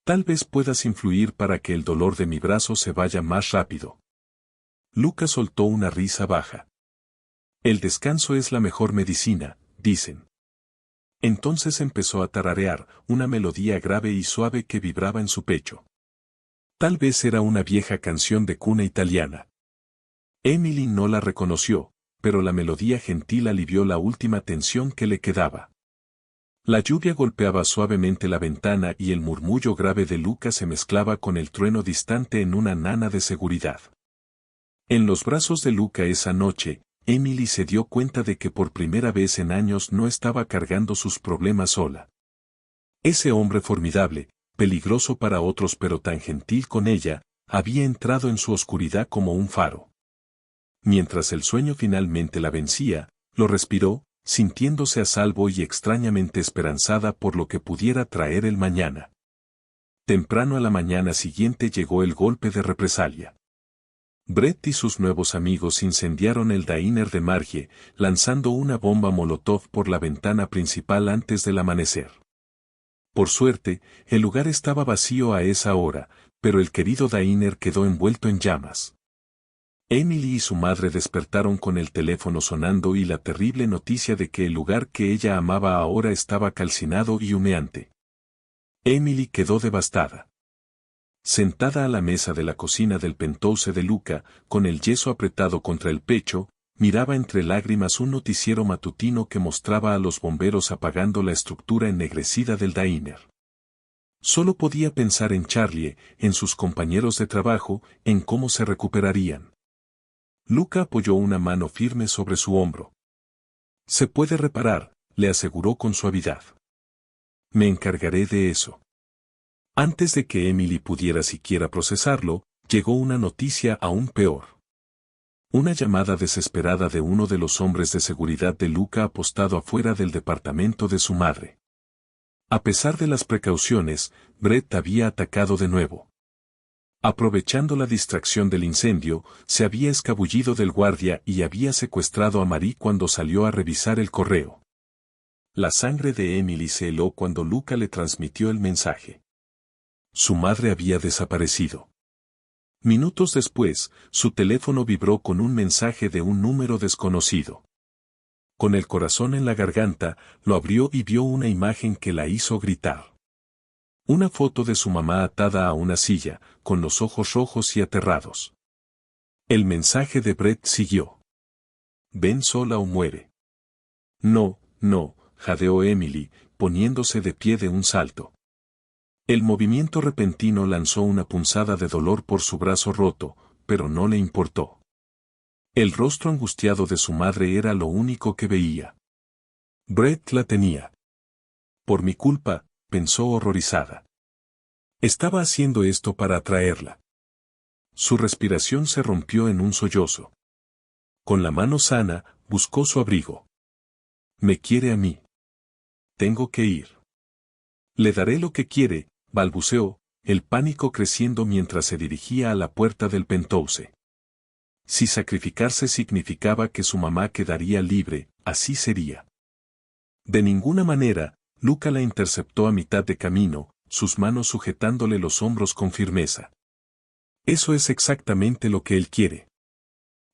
«Tal vez puedas influir para que el dolor de mi brazo se vaya más rápido». Luca soltó una risa baja. «El descanso es la mejor medicina», dicen. Entonces empezó a tararear una melodía grave y suave que vibraba en su pecho. Tal vez era una vieja canción de cuna italiana. Emily no la reconoció, pero la melodía gentil alivió la última tensión que le quedaba. La lluvia golpeaba suavemente la ventana y el murmullo grave de Luca se mezclaba con el trueno distante en una nana de seguridad. En los brazos de Luca esa noche, Emily se dio cuenta de que por primera vez en años no estaba cargando sus problemas sola. Ese hombre formidable, peligroso para otros pero tan gentil con ella, había entrado en su oscuridad como un faro. Mientras el sueño finalmente la vencía, lo respiró, sintiéndose a salvo y extrañamente esperanzada por lo que pudiera traer el mañana. Temprano a la mañana siguiente llegó el golpe de represalia. Brett y sus nuevos amigos incendiaron el diner de Margie, lanzando una bomba molotov por la ventana principal antes del amanecer. Por suerte, el lugar estaba vacío a esa hora, pero el querido diner quedó envuelto en llamas. Emily y su madre despertaron con el teléfono sonando y la terrible noticia de que el lugar que ella amaba ahora estaba calcinado y humeante. Emily quedó devastada. Sentada a la mesa de la cocina del penthouse de Luca, con el yeso apretado contra el pecho, miraba entre lágrimas un noticiero matutino que mostraba a los bomberos apagando la estructura ennegrecida del diner. Solo podía pensar en Charlie, en sus compañeros de trabajo, en cómo se recuperarían. Luca apoyó una mano firme sobre su hombro. «Se puede reparar», le aseguró con suavidad. «Me encargaré de eso». Antes de que Emily pudiera siquiera procesarlo, llegó una noticia aún peor. Una llamada desesperada de uno de los hombres de seguridad de Luca apostado afuera del departamento de su madre. A pesar de las precauciones, Brett había atacado de nuevo. Aprovechando la distracción del incendio, se había escabullido del guardia y había secuestrado a Marie cuando salió a revisar el correo. La sangre de Emily se heló cuando Luca le transmitió el mensaje. Su madre había desaparecido. Minutos después, su teléfono vibró con un mensaje de un número desconocido. Con el corazón en la garganta, lo abrió y vio una imagen que la hizo gritar. Una foto de su mamá atada a una silla, con los ojos rojos y aterrados. El mensaje de Brett siguió. «Ven sola o muere». «No, no», jadeó Emily, poniéndose de pie de un salto. El movimiento repentino lanzó una punzada de dolor por su brazo roto, pero no le importó. El rostro angustiado de su madre era lo único que veía. Brett la tenía. «Por mi culpa», pensó horrorizada. Estaba haciendo esto para atraerla. Su respiración se rompió en un sollozo. Con la mano sana, buscó su abrigo. Me quiere a mí. Tengo que ir. Le daré lo que quiere, balbuceó, el pánico creciendo mientras se dirigía a la puerta del penthouse. Si sacrificarse significaba que su mamá quedaría libre, así sería. De ninguna manera, Luca la interceptó a mitad de camino, sus manos sujetándole los hombros con firmeza. Eso es exactamente lo que él quiere.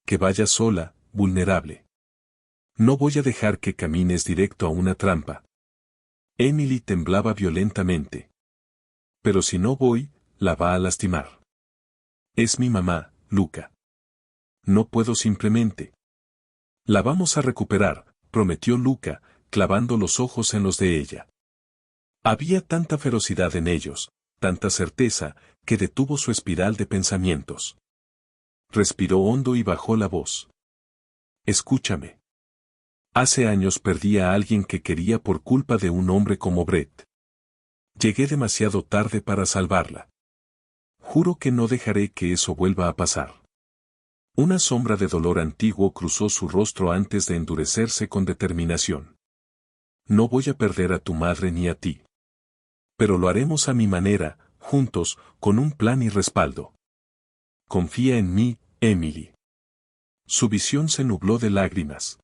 Que vayas sola, vulnerable. No voy a dejar que camines directo a una trampa. Emily temblaba violentamente. Pero si no voy, la va a lastimar. Es mi mamá, Luca. No puedo simplemente. La vamos a recuperar, prometió Luca, clavando los ojos en los de ella. Había tanta ferocidad en ellos, tanta certeza, que detuvo su espiral de pensamientos. Respiró hondo y bajó la voz. Escúchame. Hace años perdí a alguien que quería por culpa de un hombre como Brett. Llegué demasiado tarde para salvarla. Juro que no dejaré que eso vuelva a pasar. Una sombra de dolor antiguo cruzó su rostro antes de endurecerse con determinación. No voy a perder a tu madre ni a ti. Pero lo haremos a mi manera, juntos, con un plan y respaldo. Confía en mí, Emily. Su visión se nubló de lágrimas.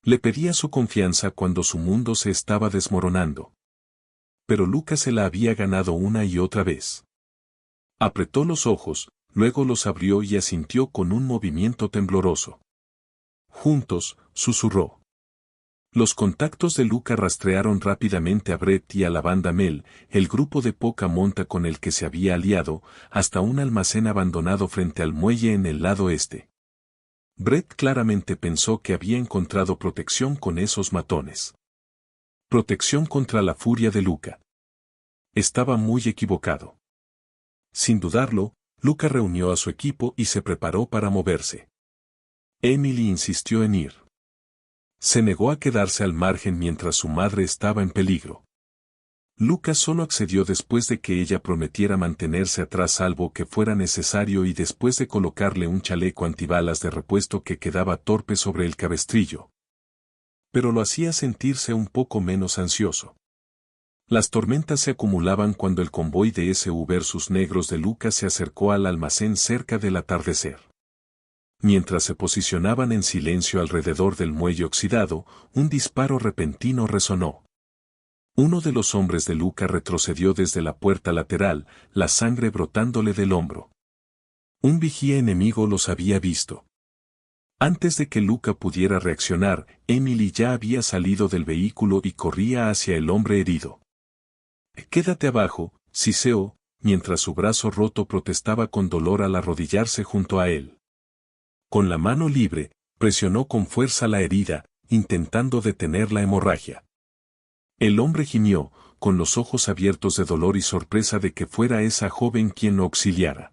Le pedía su confianza cuando su mundo se estaba desmoronando. Pero Luca se la había ganado una y otra vez. Apretó los ojos, luego los abrió y asintió con un movimiento tembloroso. Juntos, susurró. Los contactos de Luca rastrearon rápidamente a Brett y a la banda Mel, el grupo de poca monta con el que se había aliado, hasta un almacén abandonado frente al muelle en el lado este. Brett claramente pensó que había encontrado protección con esos matones. Protección contra la furia de Luca. Estaba muy equivocado. Sin dudarlo, Luca reunió a su equipo y se preparó para moverse. Emily insistió en ir. Se negó a quedarse al margen mientras su madre estaba en peligro. Luca solo accedió después de que ella prometiera mantenerse atrás salvo que fuera necesario y después de colocarle un chaleco antibalas de repuesto que quedaba torpe sobre el cabestrillo. Pero lo hacía sentirse un poco menos ansioso. Las tormentas se acumulaban cuando el convoy de SUVs negros de Luca se acercó al almacén cerca del atardecer. Mientras se posicionaban en silencio alrededor del muelle oxidado, un disparo repentino resonó. Uno de los hombres de Luca retrocedió desde la puerta lateral, la sangre brotándole del hombro. Un vigía enemigo los había visto. Antes de que Luca pudiera reaccionar, Emily ya había salido del vehículo y corría hacia el hombre herido. «Quédate abajo», siseó, mientras su brazo roto protestaba con dolor al arrodillarse junto a él. Con la mano libre, presionó con fuerza la herida, intentando detener la hemorragia. El hombre gimió, con los ojos abiertos de dolor y sorpresa de que fuera esa joven quien lo auxiliara.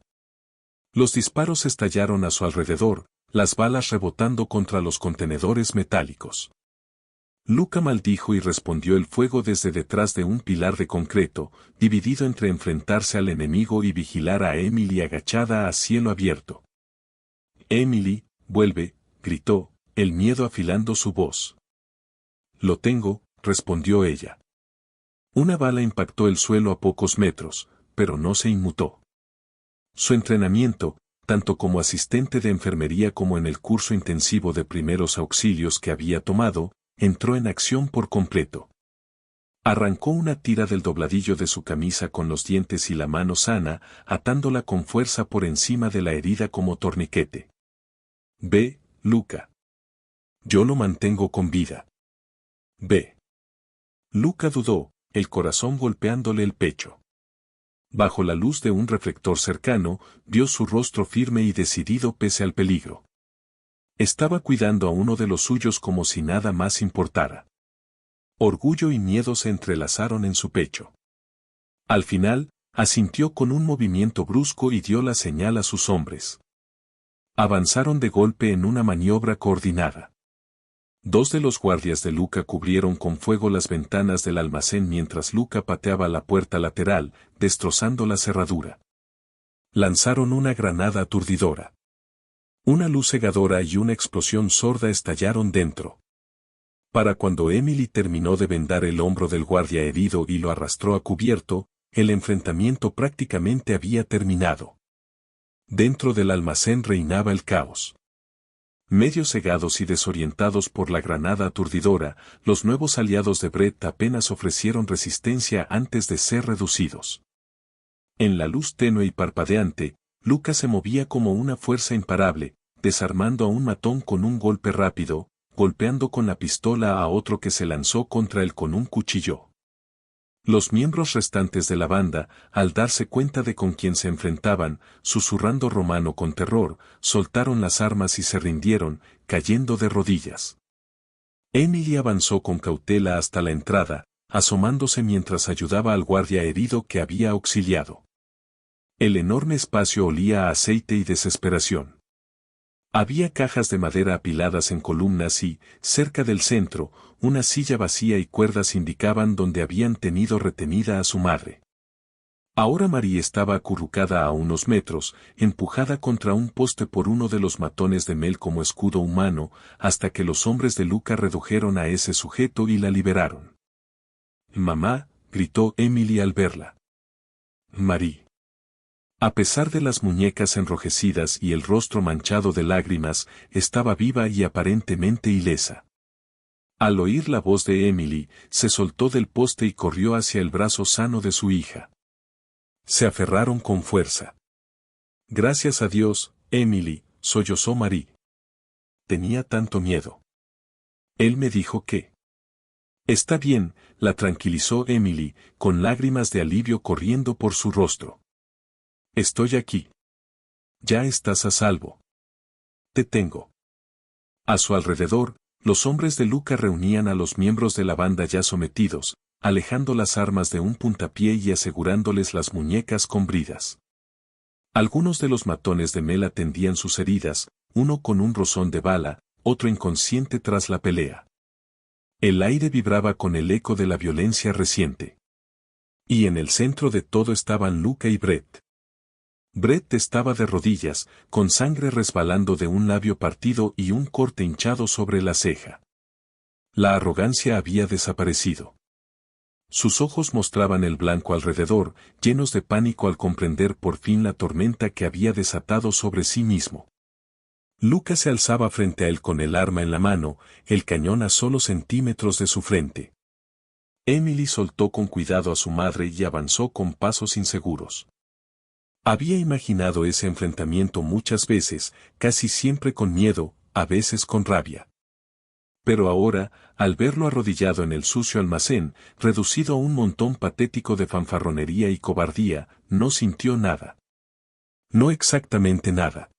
Los disparos estallaron a su alrededor, las balas rebotando contra los contenedores metálicos. Luca maldijo y respondió el fuego desde detrás de un pilar de concreto, dividido entre enfrentarse al enemigo y vigilar a Emily agachada a cielo abierto. «Emily, vuelve», gritó, el miedo afilando su voz. «Lo tengo», respondió ella. Una bala impactó el suelo a pocos metros, pero no se inmutó. Su entrenamiento, tanto como asistente de enfermería como en el curso intensivo de primeros auxilios que había tomado, entró en acción por completo. Arrancó una tira del dobladillo de su camisa con los dientes y la mano sana, atándola con fuerza por encima de la herida como torniquete. «Ve, Luca. Yo lo mantengo con vida. Ve». Luca dudó, el corazón golpeándole el pecho. Bajo la luz de un reflector cercano, vio su rostro firme y decidido pese al peligro. Estaba cuidando a uno de los suyos como si nada más importara. Orgullo y miedo se entrelazaron en su pecho. Al final, asintió con un movimiento brusco y dio la señal a sus hombres. Avanzaron de golpe en una maniobra coordinada. Dos de los guardias de Luca cubrieron con fuego las ventanas del almacén mientras Luca pateaba la puerta lateral, destrozando la cerradura. Lanzaron una granada aturdidora. Una luz cegadora y una explosión sorda estallaron dentro. Para cuando Emily terminó de vendar el hombro del guardia herido y lo arrastró a cubierto, el enfrentamiento prácticamente había terminado. Dentro del almacén reinaba el caos. Medio cegados y desorientados por la granada aturdidora, los nuevos aliados de Brett apenas ofrecieron resistencia antes de ser reducidos. En la luz tenue y parpadeante, Luca se movía como una fuerza imparable, desarmando a un matón con un golpe rápido, golpeando con la pistola a otro que se lanzó contra él con un cuchillo. Los miembros restantes de la banda, al darse cuenta de con quién se enfrentaban, susurrando romano con terror, soltaron las armas y se rindieron, cayendo de rodillas. Emily avanzó con cautela hasta la entrada, asomándose mientras ayudaba al guardia herido que había auxiliado. El enorme espacio olía a aceite y desesperación. Había cajas de madera apiladas en columnas y, cerca del centro, una silla vacía y cuerdas indicaban donde habían tenido retenida a su madre. Ahora Marie estaba acurrucada a unos metros, empujada contra un poste por uno de los matones de Mel como escudo humano, hasta que los hombres de Luca redujeron a ese sujeto y la liberaron. «Mamá», gritó Emily al verla. «Marie». A pesar de las muñecas enrojecidas y el rostro manchado de lágrimas, estaba viva y aparentemente ilesa. Al oír la voz de Emily, se soltó del poste y corrió hacia el brazo sano de su hija. Se aferraron con fuerza. «Gracias a Dios, Emily», sollozó Marie. Tenía tanto miedo. Él me dijo que... Está bien, la tranquilizó Emily, con lágrimas de alivio corriendo por su rostro. Estoy aquí. Ya estás a salvo. Te tengo. A su alrededor, los hombres de Luca reunían a los miembros de la banda ya sometidos, alejando las armas de un puntapié y asegurándoles las muñecas con bridas. Algunos de los matones de Mel atendían sus heridas, uno con un rozón de bala, otro inconsciente tras la pelea. El aire vibraba con el eco de la violencia reciente. Y en el centro de todo estaban Luca y Brett. Brett estaba de rodillas, con sangre resbalando de un labio partido y un corte hinchado sobre la ceja. La arrogancia había desaparecido. Sus ojos mostraban el blanco alrededor, llenos de pánico al comprender por fin la tormenta que había desatado sobre sí mismo. Luca se alzaba frente a él con el arma en la mano, el cañón a solo centímetros de su frente. Emily soltó con cuidado a su madre y avanzó con pasos inseguros. Había imaginado ese enfrentamiento muchas veces, casi siempre con miedo, a veces con rabia. Pero ahora, al verlo arrodillado en el sucio almacén, reducido a un montón patético de fanfarronería y cobardía, no sintió nada. No exactamente nada.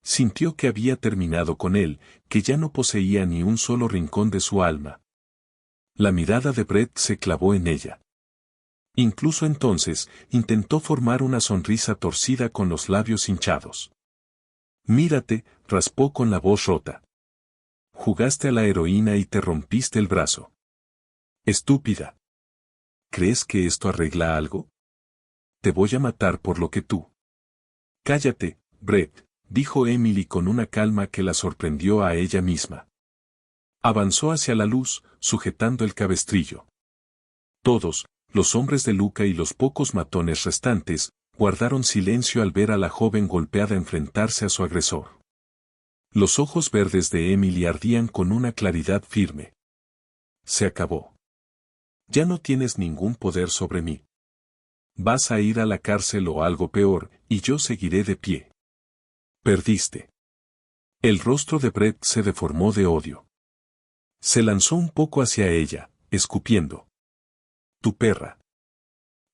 Sintió que había terminado con él, que ya no poseía ni un solo rincón de su alma. La mirada de Brett se clavó en ella. Incluso entonces, intentó formar una sonrisa torcida con los labios hinchados. «Mírate», raspó con la voz rota. «Jugaste a la heroína y te rompiste el brazo. Estúpida. ¿Crees que esto arregla algo? Te voy a matar por lo que tú». «Cállate, Brett», dijo Emily con una calma que la sorprendió a ella misma. Avanzó hacia la luz, sujetando el cabestrillo. Todos, los hombres de Luca y los pocos matones restantes, guardaron silencio al ver a la joven golpeada enfrentarse a su agresor. Los ojos verdes de Emily ardían con una claridad firme. Se acabó. Ya no tienes ningún poder sobre mí. Vas a ir a la cárcel o algo peor, y yo seguiré de pie. Perdiste. El rostro de Brett se deformó de odio. Se lanzó un poco hacia ella, escupiendo. «Tu perra».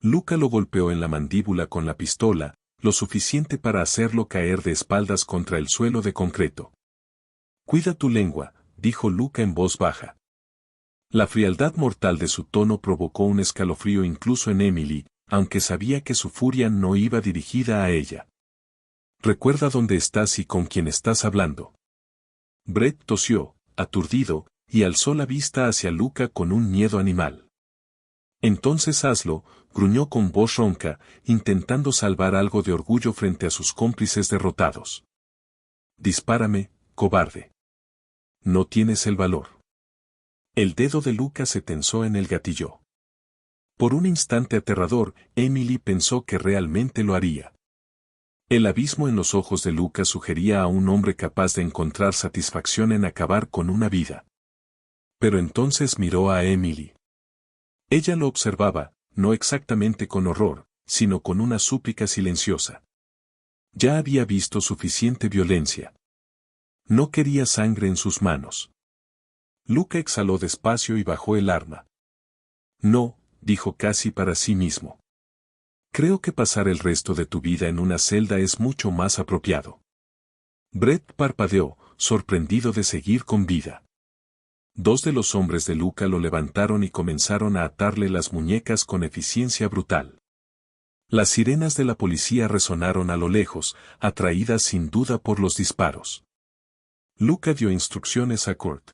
Luca lo golpeó en la mandíbula con la pistola, lo suficiente para hacerlo caer de espaldas contra el suelo de concreto. «Cuida tu lengua», dijo Luca en voz baja. La frialdad mortal de su tono provocó un escalofrío incluso en Emily, aunque sabía que su furia no iba dirigida a ella. «Recuerda dónde estás y con quién estás hablando». Brett tosió, aturdido, y alzó la vista hacia Luca con un miedo animal. Entonces hazlo, gruñó con voz ronca, intentando salvar algo de orgullo frente a sus cómplices derrotados. Dispárame, cobarde. No tienes el valor. El dedo de Luca se tensó en el gatillo. Por un instante aterrador, Emily pensó que realmente lo haría. El abismo en los ojos de Luca sugería a un hombre capaz de encontrar satisfacción en acabar con una vida. Pero entonces miró a Emily. Ella lo observaba, no exactamente con horror, sino con una súplica silenciosa. Ya había visto suficiente violencia. No quería sangre en sus manos. Luca exhaló despacio y bajó el arma. No, dijo casi para sí mismo. Creo que pasar el resto de tu vida en una celda es mucho más apropiado. Brett parpadeó, sorprendido de seguir con vida. Dos de los hombres de Luca lo levantaron y comenzaron a atarle las muñecas con eficiencia brutal. Las sirenas de la policía resonaron a lo lejos, atraídas sin duda por los disparos. Luca dio instrucciones a Kurt.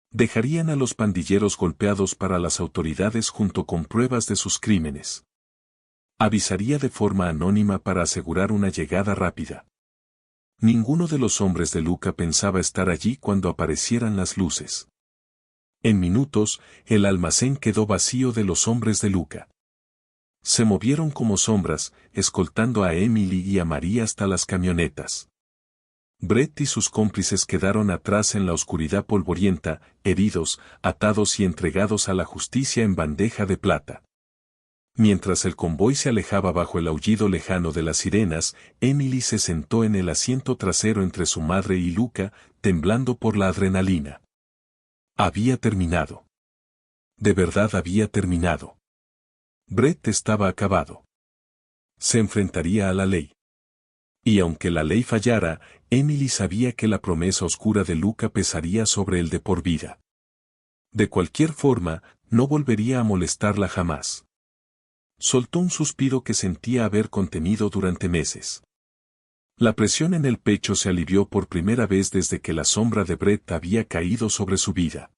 Dejarían a los pandilleros golpeados para las autoridades junto con pruebas de sus crímenes. Avisaría de forma anónima para asegurar una llegada rápida. Ninguno de los hombres de Luca pensaba estar allí cuando aparecieran las luces. En minutos, el almacén quedó vacío de los hombres de Luca. Se movieron como sombras, escoltando a Emily y a María hasta las camionetas. Brett y sus cómplices quedaron atrás en la oscuridad polvorienta, heridos, atados y entregados a la justicia en bandeja de plata. Mientras el convoy se alejaba bajo el aullido lejano de las sirenas, Emily se sentó en el asiento trasero entre su madre y Luca, temblando por la adrenalina. Había terminado. De verdad había terminado. Brett estaba acabado. Se enfrentaría a la ley. Y aunque la ley fallara, Emily sabía que la promesa oscura de Luca pesaría sobre él de por vida. De cualquier forma, no volvería a molestarla jamás. Soltó un suspiro que sentía haber contenido durante meses. La presión en el pecho se alivió por primera vez desde que la sombra de Brett había caído sobre su vida.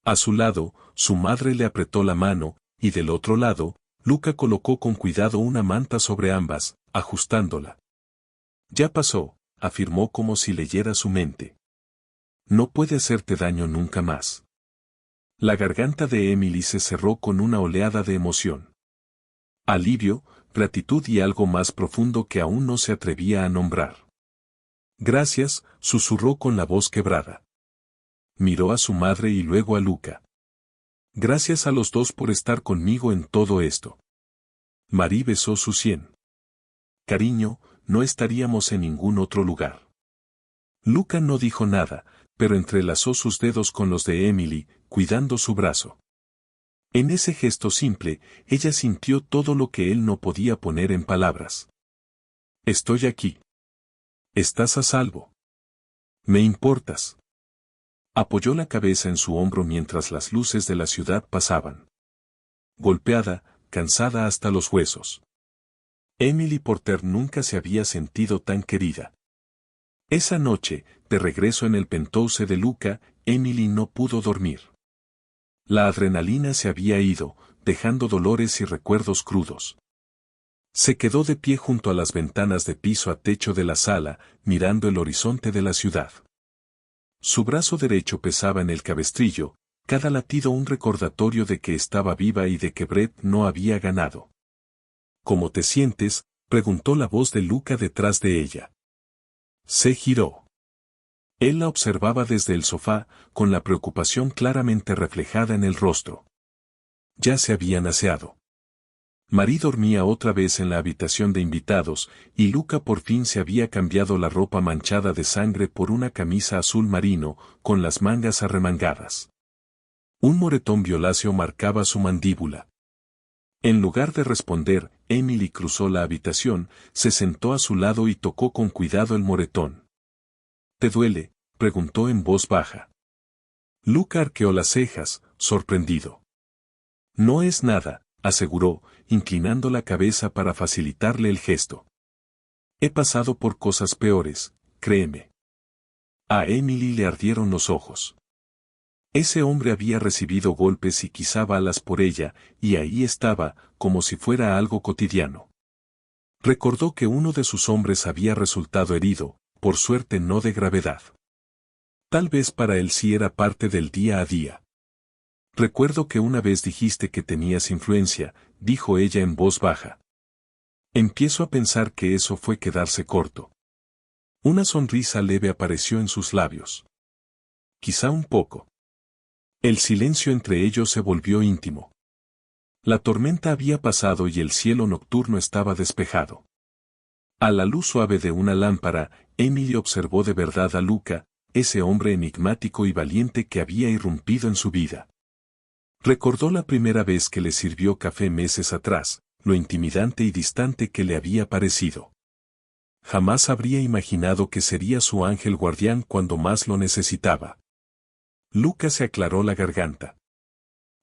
A su lado, su madre le apretó la mano, y del otro lado, Luca colocó con cuidado una manta sobre ambas, ajustándola. Ya pasó, afirmó como si leyera su mente. No puede hacerte daño nunca más. La garganta de Emily se cerró con una oleada de emoción. Alivio, gratitud y algo más profundo que aún no se atrevía a nombrar. Gracias, susurró con la voz quebrada. Miró a su madre y luego a Luca. Gracias a los dos por estar conmigo en todo esto. Marie besó su sien. Cariño, no estaríamos en ningún otro lugar. Luca no dijo nada, pero entrelazó sus dedos con los de Emily, cuidando su brazo. En ese gesto simple, ella sintió todo lo que él no podía poner en palabras. Estoy aquí. Estás a salvo. Me importas. Apoyó la cabeza en su hombro mientras las luces de la ciudad pasaban. Golpeada, cansada hasta los huesos. Emily Porter nunca se había sentido tan querida. Esa noche, de regreso en el penthouse de Luca, Emily no pudo dormir. La adrenalina se había ido, dejando dolores y recuerdos crudos. Se quedó de pie junto a las ventanas de piso a techo de la sala, mirando el horizonte de la ciudad. Su brazo derecho pesaba en el cabestrillo, cada latido un recordatorio de que estaba viva y de que Brett no había ganado. ¿Cómo te sientes?, preguntó la voz de Luca detrás de ella. Se giró. Él la observaba desde el sofá, con la preocupación claramente reflejada en el rostro. Ya se habían aseado. Marie dormía otra vez en la habitación de invitados, y Luca por fin se había cambiado la ropa manchada de sangre por una camisa azul marino, con las mangas arremangadas. Un moretón violáceo marcaba su mandíbula. En lugar de responder, Emily cruzó la habitación, se sentó a su lado y tocó con cuidado el moretón. ¿Te duele?, preguntó en voz baja. Luca arqueó las cejas, sorprendido. No es nada, aseguró, inclinando la cabeza para facilitarle el gesto. He pasado por cosas peores, créeme. A Emily le ardieron los ojos. Ese hombre había recibido golpes y quizá balas por ella, y ahí estaba, como si fuera algo cotidiano. Recordó que uno de sus hombres había resultado herido, por suerte no de gravedad. Tal vez para él sí era parte del día a día. Recuerdo que una vez dijiste que tenías influencia, dijo ella en voz baja. Empiezo a pensar que eso fue quedarse corto. Una sonrisa leve apareció en sus labios. Quizá un poco. El silencio entre ellos se volvió íntimo. La tormenta había pasado y el cielo nocturno estaba despejado. A la luz suave de una lámpara, Emily observó de verdad a Luca, ese hombre enigmático y valiente que había irrumpido en su vida. Recordó la primera vez que le sirvió café meses atrás, lo intimidante y distante que le había parecido. Jamás habría imaginado que sería su ángel guardián cuando más lo necesitaba. Luca se aclaró la garganta.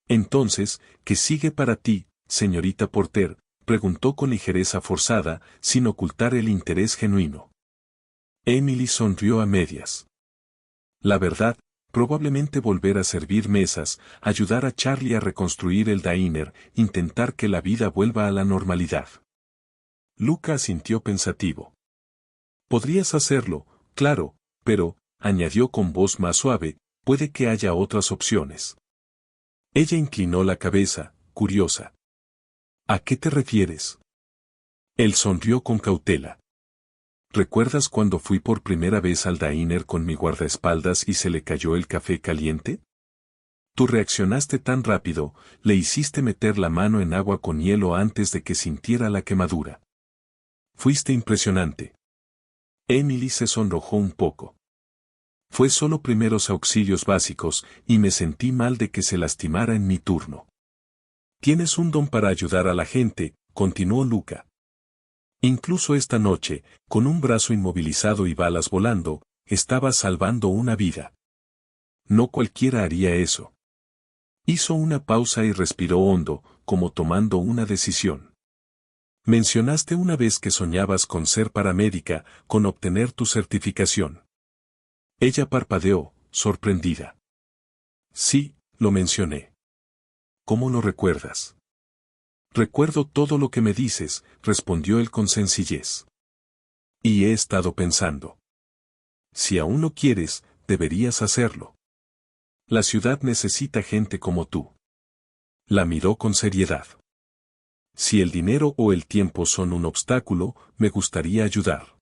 Entonces, ¿qué sigue para ti, señorita Porter?, preguntó con ligereza forzada, sin ocultar el interés genuino. Emily sonrió a medias. La verdad, probablemente volver a servir mesas, ayudar a Charlie a reconstruir el diner, intentar que la vida vuelva a la normalidad. Luca asintió pensativo. Podrías hacerlo, claro, pero, añadió con voz más suave, puede que haya otras opciones. Ella inclinó la cabeza, curiosa. ¿A qué te refieres? Él sonrió con cautela. ¿Recuerdas cuando fui por primera vez al diner con mi guardaespaldas y se le cayó el café caliente? Tú reaccionaste tan rápido, le hiciste meter la mano en agua con hielo antes de que sintiera la quemadura. Fuiste impresionante. Emily se sonrojó un poco. Fue solo primeros auxilios básicos, y me sentí mal de que se lastimara en mi turno. Tienes un don para ayudar a la gente, continuó Luca. Incluso esta noche, con un brazo inmovilizado y balas volando, estabas salvando una vida. No cualquiera haría eso. Hizo una pausa y respiró hondo, como tomando una decisión. Mencionaste una vez que soñabas con ser paramédica, con obtener tu certificación. Ella parpadeó, sorprendida. Sí, lo mencioné. ¿Cómo lo recuerdas? Recuerdo todo lo que me dices, respondió él con sencillez. Y he estado pensando. Si aún lo quieres, deberías hacerlo. La ciudad necesita gente como tú. La miró con seriedad. Si el dinero o el tiempo son un obstáculo, me gustaría ayudar.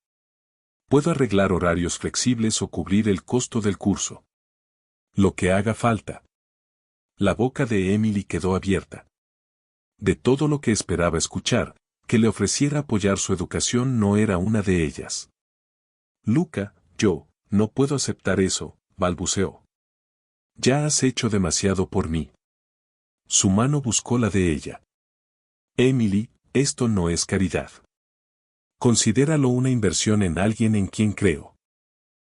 Puedo arreglar horarios flexibles o cubrir el costo del curso. Lo que haga falta. La boca de Emily quedó abierta. De todo lo que esperaba escuchar, que le ofreciera apoyar su educación no era una de ellas. Luca, yo, no puedo aceptar eso, balbuceó. Ya has hecho demasiado por mí. Su mano buscó la de ella. Emily, esto no es caridad. Considéralo una inversión en alguien en quien creo.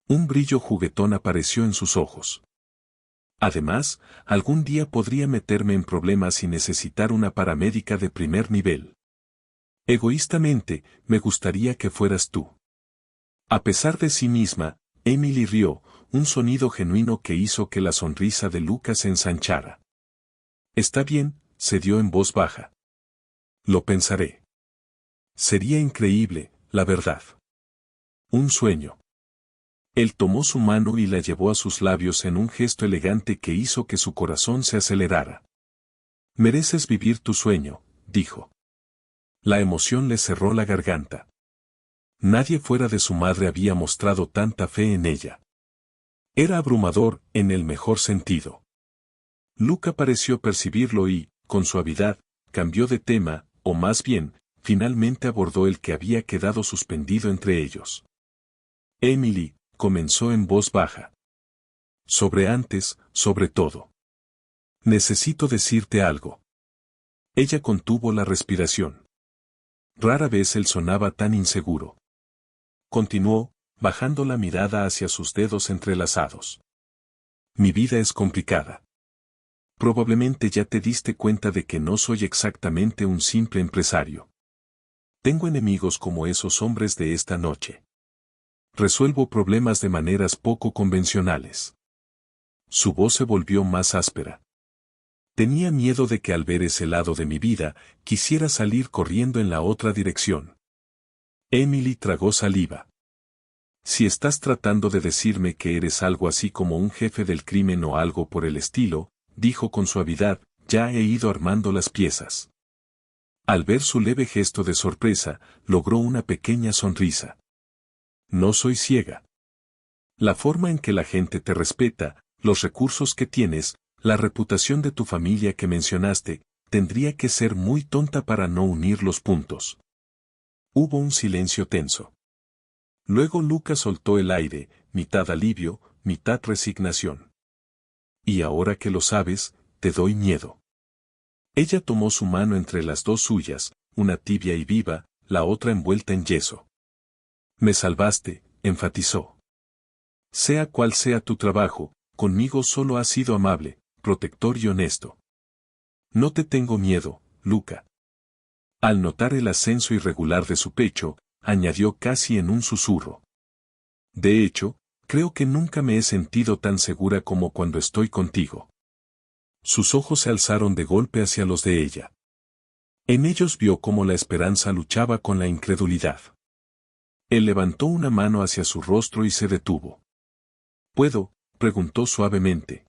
Un brillo juguetón apareció en sus ojos. Además, algún día podría meterme en problemas y necesitar una paramédica de primer nivel. Egoístamente, me gustaría que fueras tú. A pesar de sí misma, Emily rió, un sonido genuino que hizo que la sonrisa de Lucas se ensanchara. Está bien, se dio en voz baja. Lo pensaré. Sería increíble, la verdad. Un sueño. Él tomó su mano y la llevó a sus labios en un gesto elegante que hizo que su corazón se acelerara. Mereces vivir tu sueño, dijo. La emoción le cerró la garganta. Nadie fuera de su madre había mostrado tanta fe en ella. Era abrumador, en el mejor sentido. Luca pareció percibirlo y, con suavidad, cambió de tema, o más bien, finalmente abordó el que había quedado suspendido entre ellos. Emily, comenzó en voz baja. Sobre todo. Necesito decirte algo. Ella contuvo la respiración. Rara vez él sonaba tan inseguro. Continuó, bajando la mirada hacia sus dedos entrelazados. Mi vida es complicada. Probablemente ya te diste cuenta de que no soy exactamente un simple empresario. Tengo enemigos como esos hombres de esta noche. Resuelvo problemas de maneras poco convencionales. Su voz se volvió más áspera. Tenía miedo de que al ver ese lado de mi vida, quisiera salir corriendo en la otra dirección. Emily tragó saliva. Si estás tratando de decirme que eres algo así como un jefe del crimen o algo por el estilo, dijo con suavidad, ya he ido armando las piezas. Al ver su leve gesto de sorpresa, logró una pequeña sonrisa. No soy ciega. La forma en que la gente te respeta, los recursos que tienes, la reputación de tu familia que mencionaste, tendría que ser muy tonta para no unir los puntos. Hubo un silencio tenso. Luego Lucas soltó el aire, mitad alivio, mitad resignación. Y ahora que lo sabes, te doy miedo. Ella tomó su mano entre las dos suyas, una tibia y viva, la otra envuelta en yeso. Me salvaste, enfatizó. Sea cual sea tu trabajo, conmigo solo has sido amable, protector y honesto. No te tengo miedo, Luca. Al notar el ascenso irregular de su pecho, añadió casi en un susurro. De hecho, creo que nunca me he sentido tan segura como cuando estoy contigo. Sus ojos se alzaron de golpe hacia los de ella. En ellos vio cómo la esperanza luchaba con la incredulidad. Él levantó una mano hacia su rostro y se detuvo. ¿Puedo?, preguntó suavemente.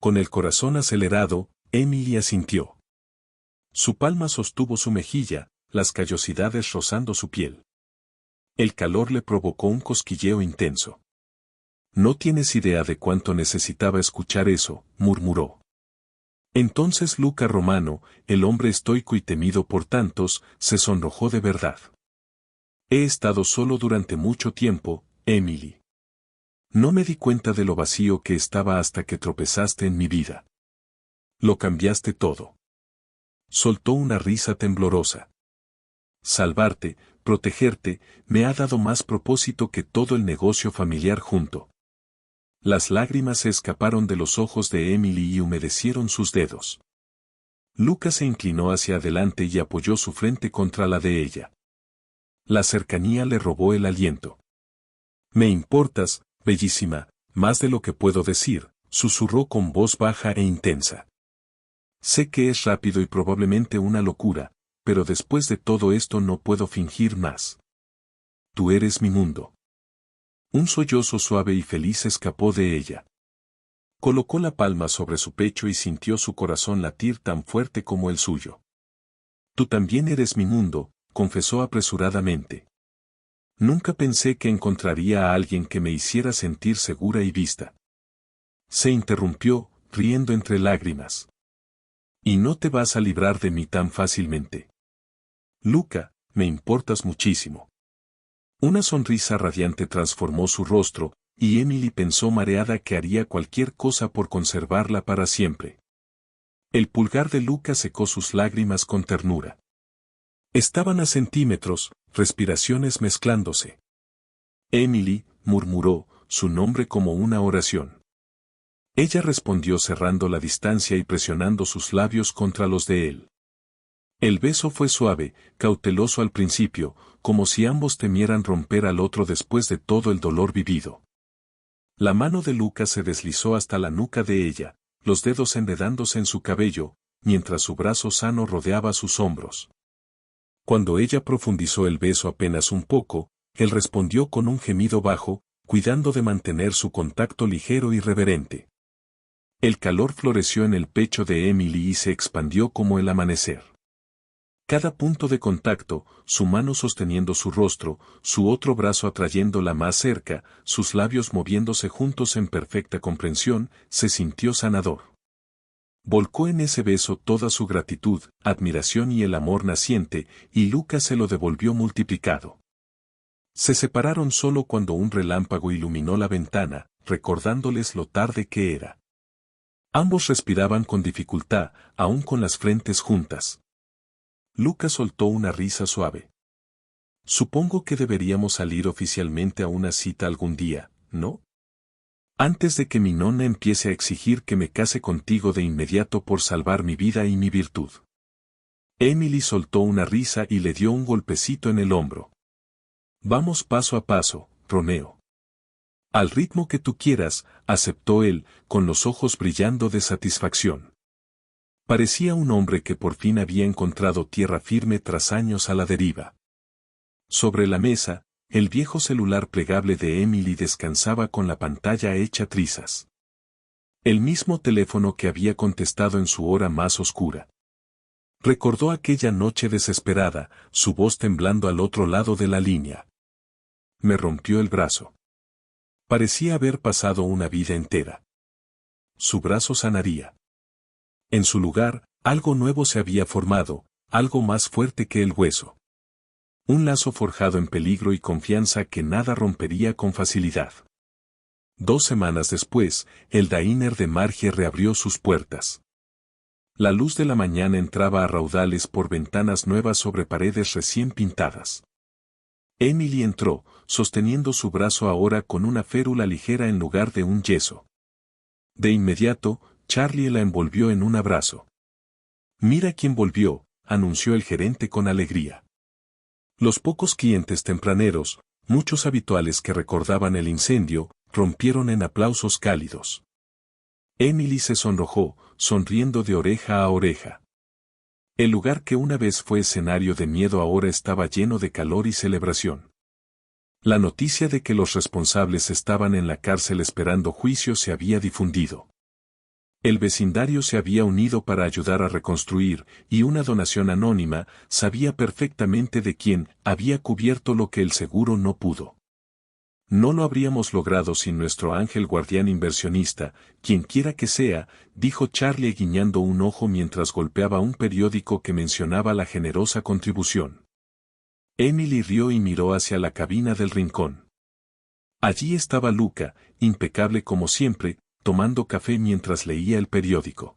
Con el corazón acelerado, Emily asintió. Su palma sostuvo su mejilla, las callosidades rozando su piel. El calor le provocó un cosquilleo intenso. No tienes idea de cuánto necesitaba escuchar eso, murmuró. Entonces Luca Romano, el hombre estoico y temido por tantos, se sonrojó de verdad. He estado solo durante mucho tiempo, Emily. No me di cuenta de lo vacío que estaba hasta que tropezaste en mi vida. Lo cambiaste todo. Soltó una risa temblorosa. Salvarte, protegerte, me ha dado más propósito que todo el negocio familiar junto. Las lágrimas se escaparon de los ojos de Emily y humedecieron sus dedos. Lucas se inclinó hacia adelante y apoyó su frente contra la de ella. La cercanía le robó el aliento. Me importas, bellísima, más de lo que puedo decir, susurró con voz baja e intensa. Sé que es rápido y probablemente una locura, pero después de todo esto no puedo fingir más. Tú eres mi mundo. Un sollozo suave y feliz escapó de ella. Colocó la palma sobre su pecho y sintió su corazón latir tan fuerte como el suyo. Tú también eres mi mundo, confesó apresuradamente. Nunca pensé que encontraría a alguien que me hiciera sentir segura y vista. Se interrumpió, riendo entre lágrimas. Y no te vas a librar de mí tan fácilmente. Luca, me importas muchísimo. Una sonrisa radiante transformó su rostro, y Emily pensó mareada que haría cualquier cosa por conservarla para siempre. El pulgar de Luca secó sus lágrimas con ternura. Estaban a centímetros, respiraciones mezclándose. Emily, murmuró, su nombre como una oración. Ella respondió cerrando la distancia y presionando sus labios contra los de él. El beso fue suave, cauteloso al principio, como si ambos temieran romper al otro después de todo el dolor vivido. La mano de Lucas se deslizó hasta la nuca de ella, los dedos enredándose en su cabello, mientras su brazo sano rodeaba sus hombros. Cuando ella profundizó el beso apenas un poco, él respondió con un gemido bajo, cuidando de mantener su contacto ligero y reverente. El calor floreció en el pecho de Emily y se expandió como el amanecer. Cada punto de contacto, su mano sosteniendo su rostro, su otro brazo atrayéndola más cerca, sus labios moviéndose juntos en perfecta comprensión, se sintió sanador. Volcó en ese beso toda su gratitud, admiración y el amor naciente, y Lucas se lo devolvió multiplicado. Se separaron solo cuando un relámpago iluminó la ventana, recordándoles lo tarde que era. Ambos respiraban con dificultad, aún con las frentes juntas. Lucas soltó una risa suave. Supongo que deberíamos salir oficialmente a una cita algún día, ¿no? Antes de que mi nonna empiece a exigir que me case contigo de inmediato por salvar mi vida y mi virtud. Emily soltó una risa y le dio un golpecito en el hombro. Vamos paso a paso, Romeo. Al ritmo que tú quieras, aceptó él, con los ojos brillando de satisfacción. Parecía un hombre que por fin había encontrado tierra firme tras años a la deriva. Sobre la mesa, el viejo celular plegable de Emily descansaba con la pantalla hecha trizas. El mismo teléfono que había contestado en su hora más oscura. Recordó aquella noche desesperada, su voz temblando al otro lado de la línea. Me rompió el brazo. Parecía haber pasado una vida entera. Su brazo sanaría. En su lugar, algo nuevo se había formado, algo más fuerte que el hueso. Un lazo forjado en peligro y confianza que nada rompería con facilidad. 2 semanas después, el diner de Margie reabrió sus puertas. La luz de la mañana entraba a raudales por ventanas nuevas sobre paredes recién pintadas. Emily entró, sosteniendo su brazo ahora con una férula ligera en lugar de un yeso. De inmediato, Charlie la envolvió en un abrazo. Mira quién volvió, anunció el gerente con alegría. Los pocos clientes tempraneros, muchos habituales que recordaban el incendio, rompieron en aplausos cálidos. Emily se sonrojó, sonriendo de oreja a oreja. El lugar que una vez fue escenario de miedo ahora estaba lleno de calor y celebración. La noticia de que los responsables estaban en la cárcel esperando juicio se había difundido. El vecindario se había unido para ayudar a reconstruir, y una donación anónima sabía perfectamente de quién había cubierto lo que el seguro no pudo. No lo habríamos logrado sin nuestro ángel guardián inversionista, quienquiera que sea, dijo Charlie guiñando un ojo mientras golpeaba un periódico que mencionaba la generosa contribución. Emily rió y miró hacia la cabina del rincón. Allí estaba Luca, impecable como siempre, tomando café mientras leía el periódico.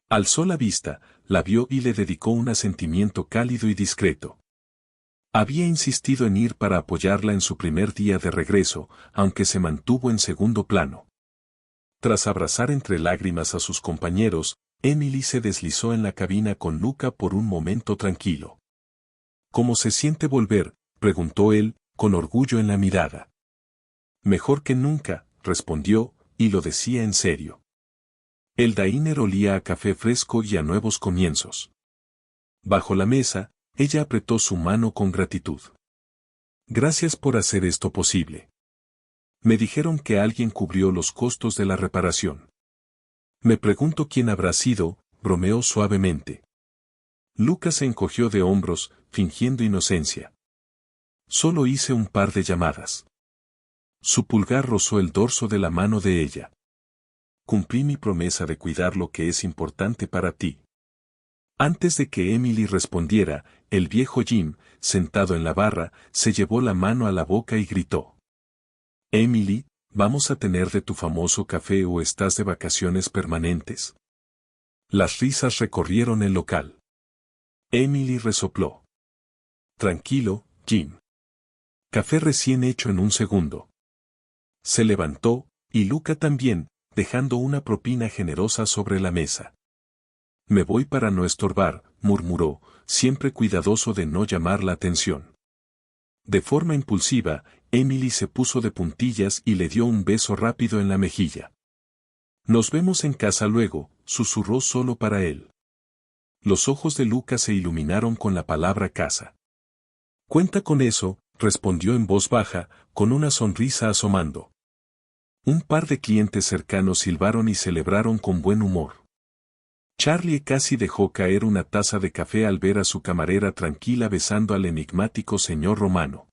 Alzó la vista, la vio y le dedicó un asentimiento cálido y discreto. Había insistido en ir para apoyarla en su primer día de regreso, aunque se mantuvo en segundo plano. Tras abrazar entre lágrimas a sus compañeros, Emily se deslizó en la cabina con Luca por un momento tranquilo. ¿Cómo se siente volver?, preguntó él, con orgullo en la mirada. Mejor que nunca, respondió, y lo decía en serio. El diner olía a café fresco y a nuevos comienzos. Bajo la mesa, ella apretó su mano con gratitud. Gracias por hacer esto posible. Me dijeron que alguien cubrió los costos de la reparación. Me pregunto quién habrá sido, bromeó suavemente. Lucas se encogió de hombros, fingiendo inocencia. Solo hice un par de llamadas. Su pulgar rozó el dorso de la mano de ella. Cumplí mi promesa de cuidar lo que es importante para ti. Antes de que Emily respondiera, el viejo Jim, sentado en la barra, se llevó la mano a la boca y gritó. Emily, ¿vamos a tener de tu famoso café o estás de vacaciones permanentes? Las risas recorrieron el local. Emily resopló. Tranquilo, Jim. Café recién hecho en un segundo. Se levantó, y Luca también, dejando una propina generosa sobre la mesa. Me voy para no estorbar, murmuró, siempre cuidadoso de no llamar la atención. De forma impulsiva, Emily se puso de puntillas y le dio un beso rápido en la mejilla. Nos vemos en casa luego, susurró solo para él. Los ojos de Luca se iluminaron con la palabra casa. Cuenta con eso, respondió en voz baja, con una sonrisa asomando. Un par de clientes cercanos silbaron y celebraron con buen humor. Charlie casi dejó caer una taza de café al ver a su camarera tranquila besando al enigmático señor romano.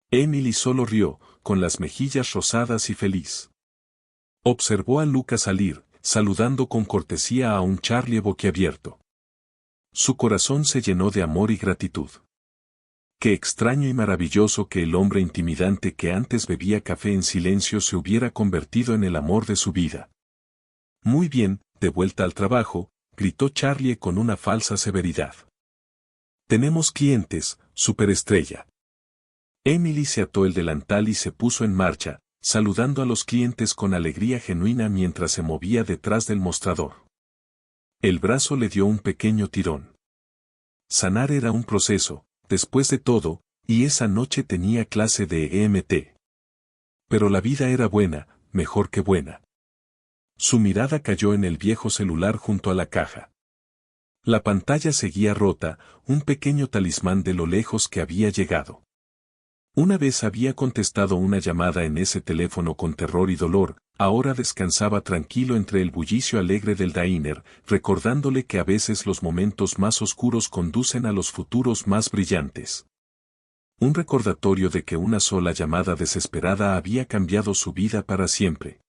Emily solo rió, con las mejillas rosadas y feliz. Observó a Luca salir, saludando con cortesía a un Charlie boquiabierto. Su corazón se llenó de amor y gratitud. Qué extraño y maravilloso que el hombre intimidante que antes bebía café en silencio se hubiera convertido en el amor de su vida. Muy bien, de vuelta al trabajo, gritó Charlie con una falsa severidad. Tenemos clientes, superestrella. Emily se ató el delantal y se puso en marcha, saludando a los clientes con alegría genuina mientras se movía detrás del mostrador. El brazo le dio un pequeño tirón. Sanar era un proceso, después de todo, y esa noche tenía clase de EMT. Pero la vida era buena, mejor que buena. Su mirada cayó en el viejo celular junto a la caja. La pantalla seguía rota, un pequeño talismán de lo lejos que había llegado. Una vez había contestado una llamada en ese teléfono con terror y dolor, ahora descansaba tranquilo entre el bullicio alegre del diner, recordándole que a veces los momentos más oscuros conducen a los futuros más brillantes. Un recordatorio de que una sola llamada desesperada había cambiado su vida para siempre.